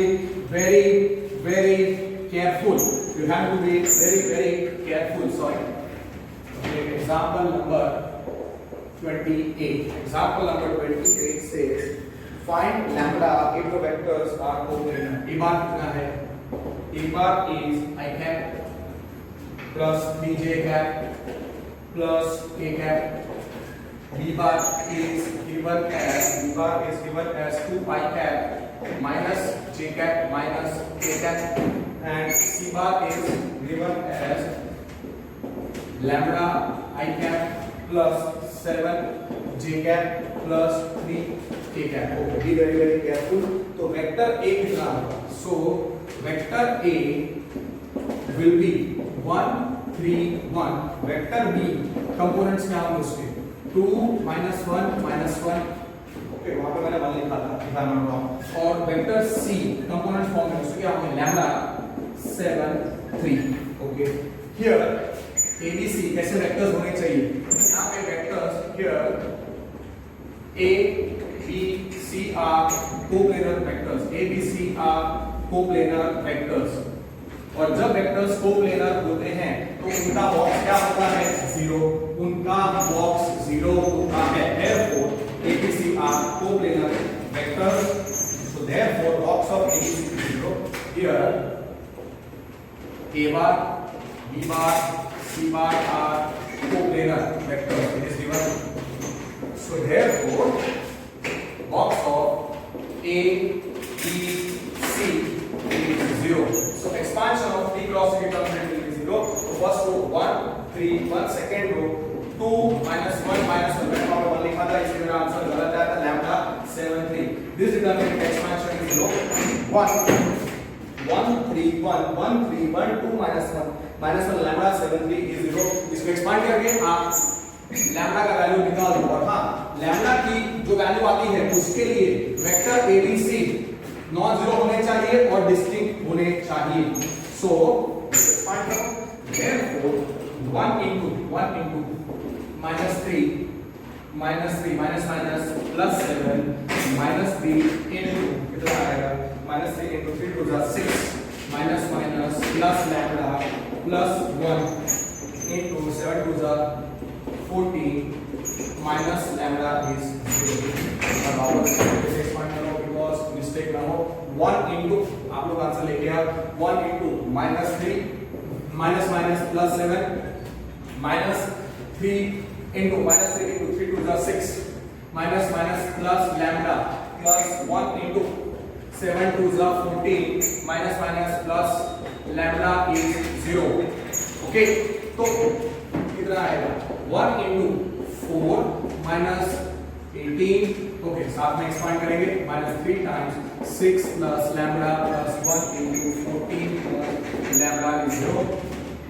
A: very careful. You have to be very careful. Sorry. Okay, example number 28. Example number 28 says find lambda if the vectors are coplanar. A bar कितना है? A bar is I cap plus bj cap plus k cap. B bar is given as 2 pi cap minus j cap minus k cap, and C bar is given as lambda I cap plus 7 j cap plus 3 k cap. Okay, be very careful. तो वेक्टर A कितना होगा? So vector A will be 1 3 1. Vector B components क्या होंगे उसके? 2 minus 1 minus 1. ओके, वहां पे मैंने 1 लिखा था, if I'm not wrong. और वेक्टर C कंपोनेंट फॉर्म में उसके क्या होंगे? Lambda 7 3. Okay, here A B C कैसे वेक्टर्स होने चाहिए? यहाँ पे vectors here A B C are coplanar vectors. A B C are coplanar vectors. और जब वेक्टर्स कोप्लेनर होते हैं तो उनका बॉक्स क्या होता है? 0. उनका बॉक्स 0 होता है. Therefore ABC are coplanar vectors. So therefore box of ABC is 0. Here A bar, B bar, C bar are coplanar vectors. It is given. So therefore box of A, B, C is 0. So expansion of T cross A term will be 0. So first row 1 3 1, second row 2 minus 1 minus 1. मैंने वहाँ पे 1 लिखा था, इसलिए मेरा आंसर गलत आया था. Lambda 7 3. This determinant expansion is 0. 1 3 1 1 3 1 2 minus 1 lambda 7 3 is 0. इसको एक्सपांड करके आप लैम्डा का वैल्यू निकाल दो. और हाँ, लैम्डा की जो वैल्यू आती है उसके लिए वेक्टर ABC नॉन जीरो होने चाहिए और डिस्टिंक्ट होने चाहिए. So find out therefore 1 into minus plus 7 minus 3 into कितना आएगा? minus 3 into 3 to the 6 minus plus lambda plus 1 into 7 to the 14 minus lambda is 0. अब आप लोग इसे एक्सपांड करो बिकॉज़ मिस्टेक ना हो. 1 into आप लोग आंसर लेके आओ. 1 into minus 3 minus plus 7 minus 3 into 3 to the 6 minus plus lambda plus 1 into 7 to the 14 minus plus lambda is 0. Okay, तो कितना आएगा? 1 into 4 minus 18. ओके, साथ में एक्सपांड करेंगे. minus 3 times 6 plus lambda plus 1 into 14 plus lambda is 0.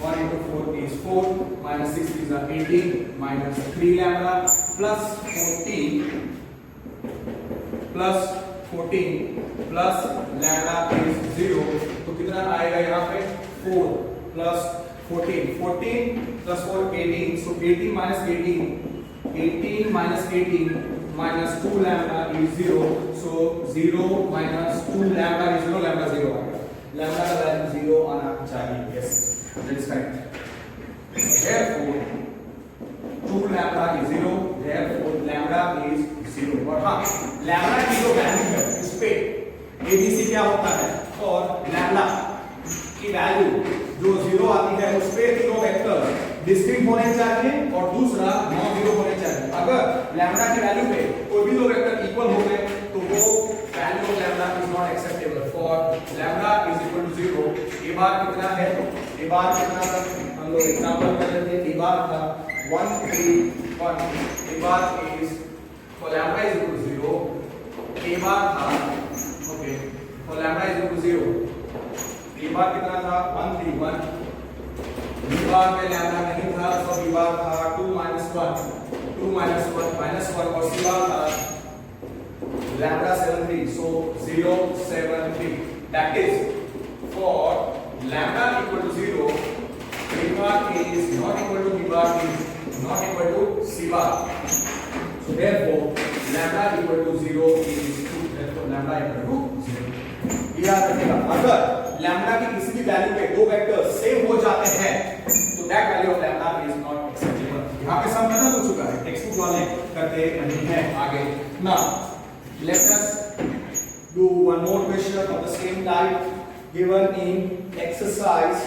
A: 1 into 4 is 4 minus 6 is 18 minus 3 lambda plus 14 plus lambda is 0. तो कितना आएगा यहाँ पे? 4 plus 14 plus 4 18. So 18 minus 18 minus 2 lambda is 0. So 0 minus 2 lambda is 0. Lambda 0 आएगा. Lambda का वैल्यू 0 आना चाहिए. Yes, that is correct. Therefore 2 lambda is 0. Therefore lambda is 0. और हाँ, lambda की जो वैल्यू है उस पे ABC क्या होता है? और lambda की वैल्यू जो 0 आती है उस पे तीनों वेक्टर डिस्टिंक्ट होने चाहिए और दूसरा नॉन जीरो होने चाहिए. अगर लैम्डा की वैल्यू पे कोई भी दो वेक्टर इक्वल हो गए तो value of lambda is not acceptable. For lambda is equal to 0, a बार कितना है? a बार कितना था? हम लोग एग्जांपल कर रहे थे, a बार था 1 3 1. a bar is for lambda is equal to 0, a बार था, okay, for lambda is equal to 0, a बार कितना था? 1 3 1. b बार में lambda नहीं था, so b बार था 2 minus 1 minus 1 और c बार था lambda 7 3, so 0 7 3. That is for lambda equal to 0, a bar is not equal to b bar is not equal to c bar. So therefore lambda equal to 0 is 2. Therefore lambda equal to 0. याद रखिएगा, अगर lambda की किसी भी वैल्यू पे दो वेक्टर सेम हो जाते हैं तो that value of lambda is not acceptable. यहाँ पे सब खत्म हो चुका है, टेक्स्ट बुक वाले करते नहीं हैं आगे. Now let us do one more question of the same type given in exercise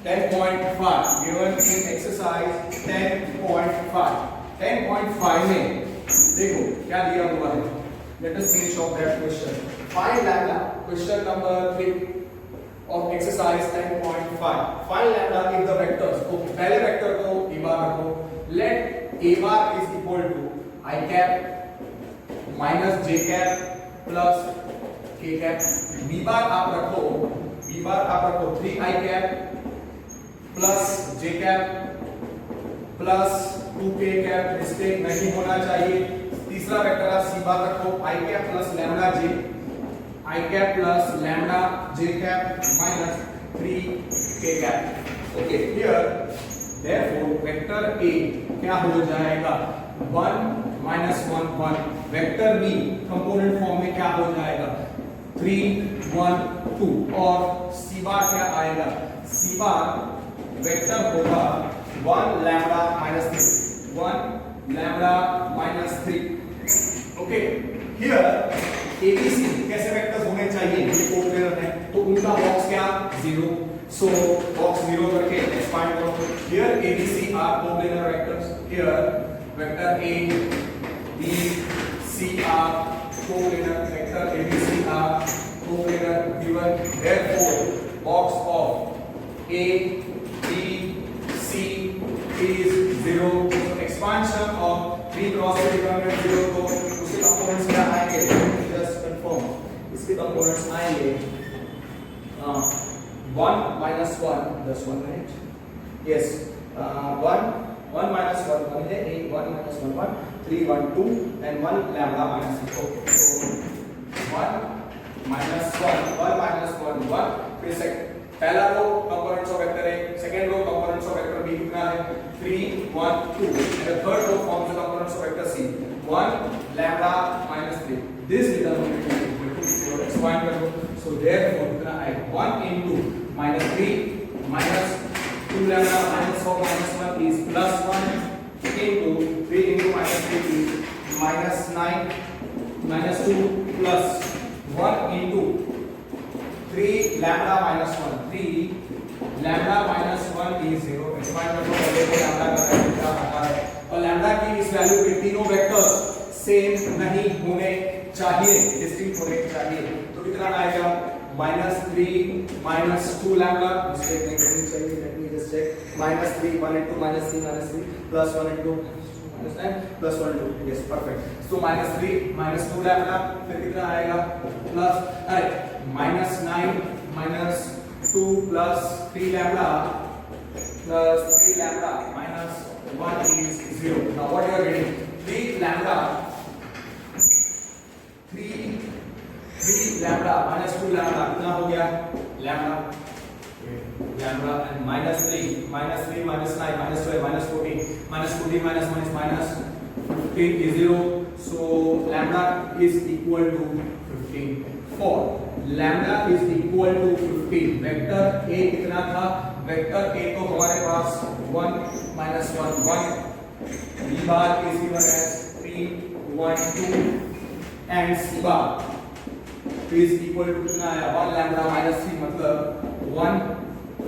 A: 10.5. Given in exercise 10.5. 10.5 में देखो क्या दिया हुआ है. Let us finish off that question. Find lambda. Question number 3 of exercise 10.5. Find lambda if the vectors. तो पहले वेक्टर को a बार रखो. Let a bar is equal to I cap minus j cap plus k cap. b बार आप रखो 3i cap plus j cap plus 2k cap. Mistake नहीं होना चाहिए. तीसरा वेक्टर आप c बार रखो i cap plus lambda j, i cap plus lambda j cap minus 3k cap. Okay, here therefore vector a क्या हो जाएगा? 1 minus 1 1. Vector b component form में क्या हो जाएगा? 3 1 2. और c बार क्या आएगा? c बार वेक्टर होगा 1 lambda minus 3. 1 lambda minus 3. Okay, here abc कैसे वेक्टर्स होने चाहिए? ये कोप्लेनर है तो उनका बॉक्स क्या? 0. सो बॉक्स 0 करके एक्सपांड करो. Here abc are coplanar vectors. Here vector a b c are coplanar. Vector abc are coplanar given. Therefore box of a b c is 0. Expansion of 3 cross 3 divided 0 तो उसके कंपोनेंट्स क्या आएंगे? Just confirm. इसके कंपोनेंट्स आएंगे 1 minus 1. Just 1 minute. Yes. 1 minus 1 1 है. 1 minus 1 1. 3 1 2 and 1 lambda minus 3. Okay. So 1 minus 1 1. फिर से पहला रो कंपोनेंट्स ऑफ वेक्टर है. Second row components of vector b कितना है? 3 1 2. And the third row forms the components of vector c. 1 lambda minus 3. This determinant is equal to 0. Expand करो. So therefore कितना आएगा? 1 into minus 3 minus 2 lambda minus 4 minus 1 is plus 1 into 3 into minus 3 is minus 9 minus 2 plus 1 into 3 lambda minus 1. 3 lambda minus 1 is 0. Expand करो पहले को लैम्डा का वैल्यू क्या आता है और लैम्डा की इस वैल्यू पे तीनों वेक्टर्स सेम नहीं होने चाहिए, डिस्टिंक्ट होने चाहिए. तो कितना आएगा? -3 -2 lambda. मिस्टेक नहीं होनी चाहिए. Let me just check. -3 1 into -3 plus 1 into -9 plus 1 into. yes perfect. So -3 -2 lambda. फिर कितना आएगा? Plus -9 -2 plus 3 lambda plus 3 lambda minus 1 is 0. Now what you are getting? 3 lambda minus 2 lambda कितना हो गया? lambda and minus 3 minus 9 minus 12 minus 14 minus 1 is minus 15 is 0. So lambda is equal to 15. For lambda is equal to 15, vector a कितना था? वेक्टर a तो हमारे पास 1 minus 1 1. b bar is given as 3 1 2 and c bar is equal to कितना आया? 1 lambda minus 3 मतलब 1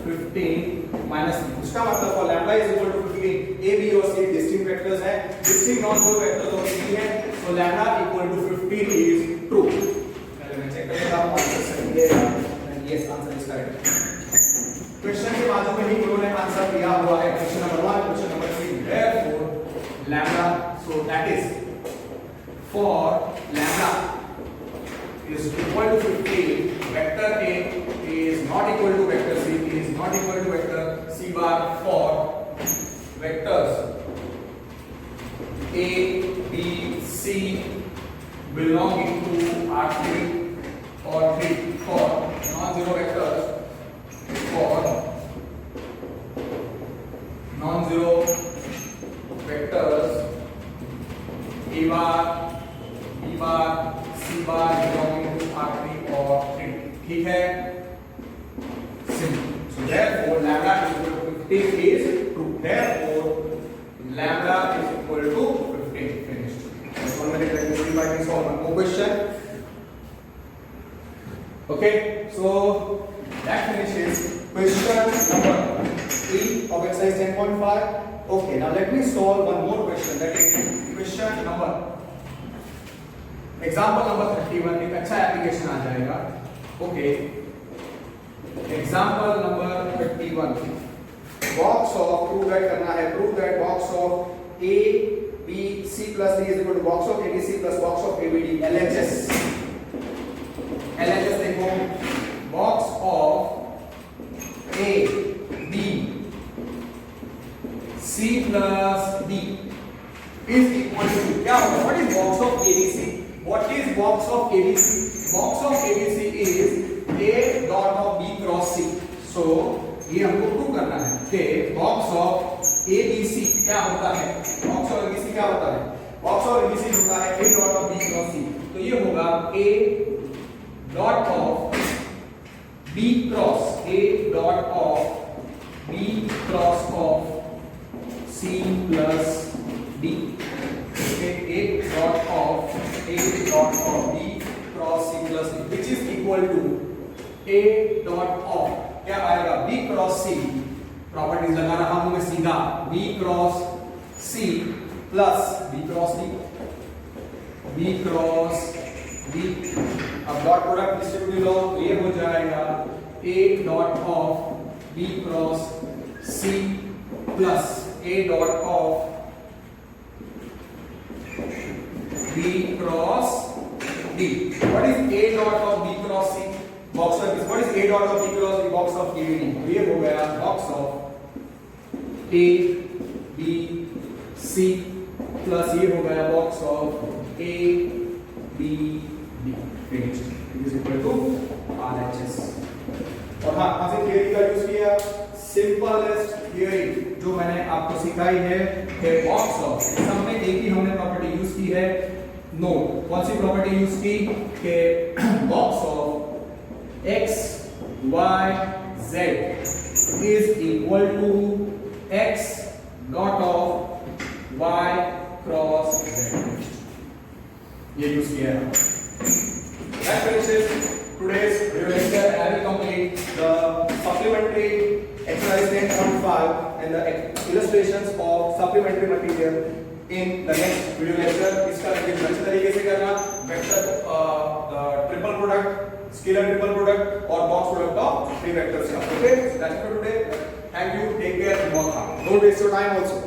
A: 15 minus 3. उसका मतलब for lambda is equal to 15, a b और c डिस्टिंक्ट वेक्टर्स हैं. डिस्टिंक्ट नॉन जीरो वेक्टर तो c है. So lambda equal to 15 is true. पहले मैं चेक करेगा आंसर सही है and yes answer is correct. Question के बाजू में ही उन्होंने आंसर दिया हुआ है, question number 1, question number 3, therefore lambda, so that is for lambda is equal to 15, vector A is not equal to vector C, is not equal to vector C bar for vectors A, B, C belonging to R3 or 3 for non-zero vectors, for non-zero vectors A bar, B bar, C bar belonging to R3 or 3. ठीक है, simple. So therefore lambda is equal to 15 is true. Therefore lambda is equal to 15. Finished. Next one minute, let me see if I can solve one more question. Okay, so that finishes question number 3 of exercise 10.5. Okay, now let me solve one more question, that is question number example number 31. एक अच्छा एप्लीकेशन आ जाएगा. Okay, example number 31. Box of prove that करना है, prove that box of A B C plus D is equal to box of ABC plus box of ABD LHS. LHS देखो, box of A B C plus D is equal to क्या होगा? What is box of ABC? What is box of ABC? Box of ABC is A dot of B cross C. So ये हमको प्रूव करना है कि box of ABC क्या होता है? Box of ABC क्या होता है? Box of ABC होता है A dot of B cross C. तो ये होगा A dot of B cross A dot of B cross of C plus D. Okay, A dot of B cross C plus D, which is equal to A dot of क्या आएगा? B cross C. प्रॉपर्टीज लगा रहा हूं मैं सीधा, B cross C plus B cross D. B cross D. अब डॉट प्रोडक्ट डिस्ट्रीब्यूटिव लो, तो ये हो जाएगा A dot of B cross C plus A dot of B cross D. What is A dot of B cross C? Box of what is A dot of B cross D? Box of ABD. तो ये हो गया box of A B C plus ये हो गया box of A B D. Finished. It is equal to RHS. और हाँ, कहाँ से थियरी का यूज किया? सिंपलेस्ट थियरी जो मैंने आपको सिखाई है कि बॉक्स ऑफ, सब में एक ही हमने प्रॉपर्टी यूज की है. नोट, कौन सी प्रॉपर्टी यूज की? कि box of x y z is equal to x dot of y cross z. ये यूज किया है. That finishes today's video lecture. I will complete the supplementary exercise 10.5 and the illustrations of supplementary material in the next video lecture. इसका रिवीजन अच्छे तरीके से करना. Vector triple product, scalar triple product और box product of three vectors का. Okay, that's it for today. Thank you. Take care and work hard. Don't waste your time also.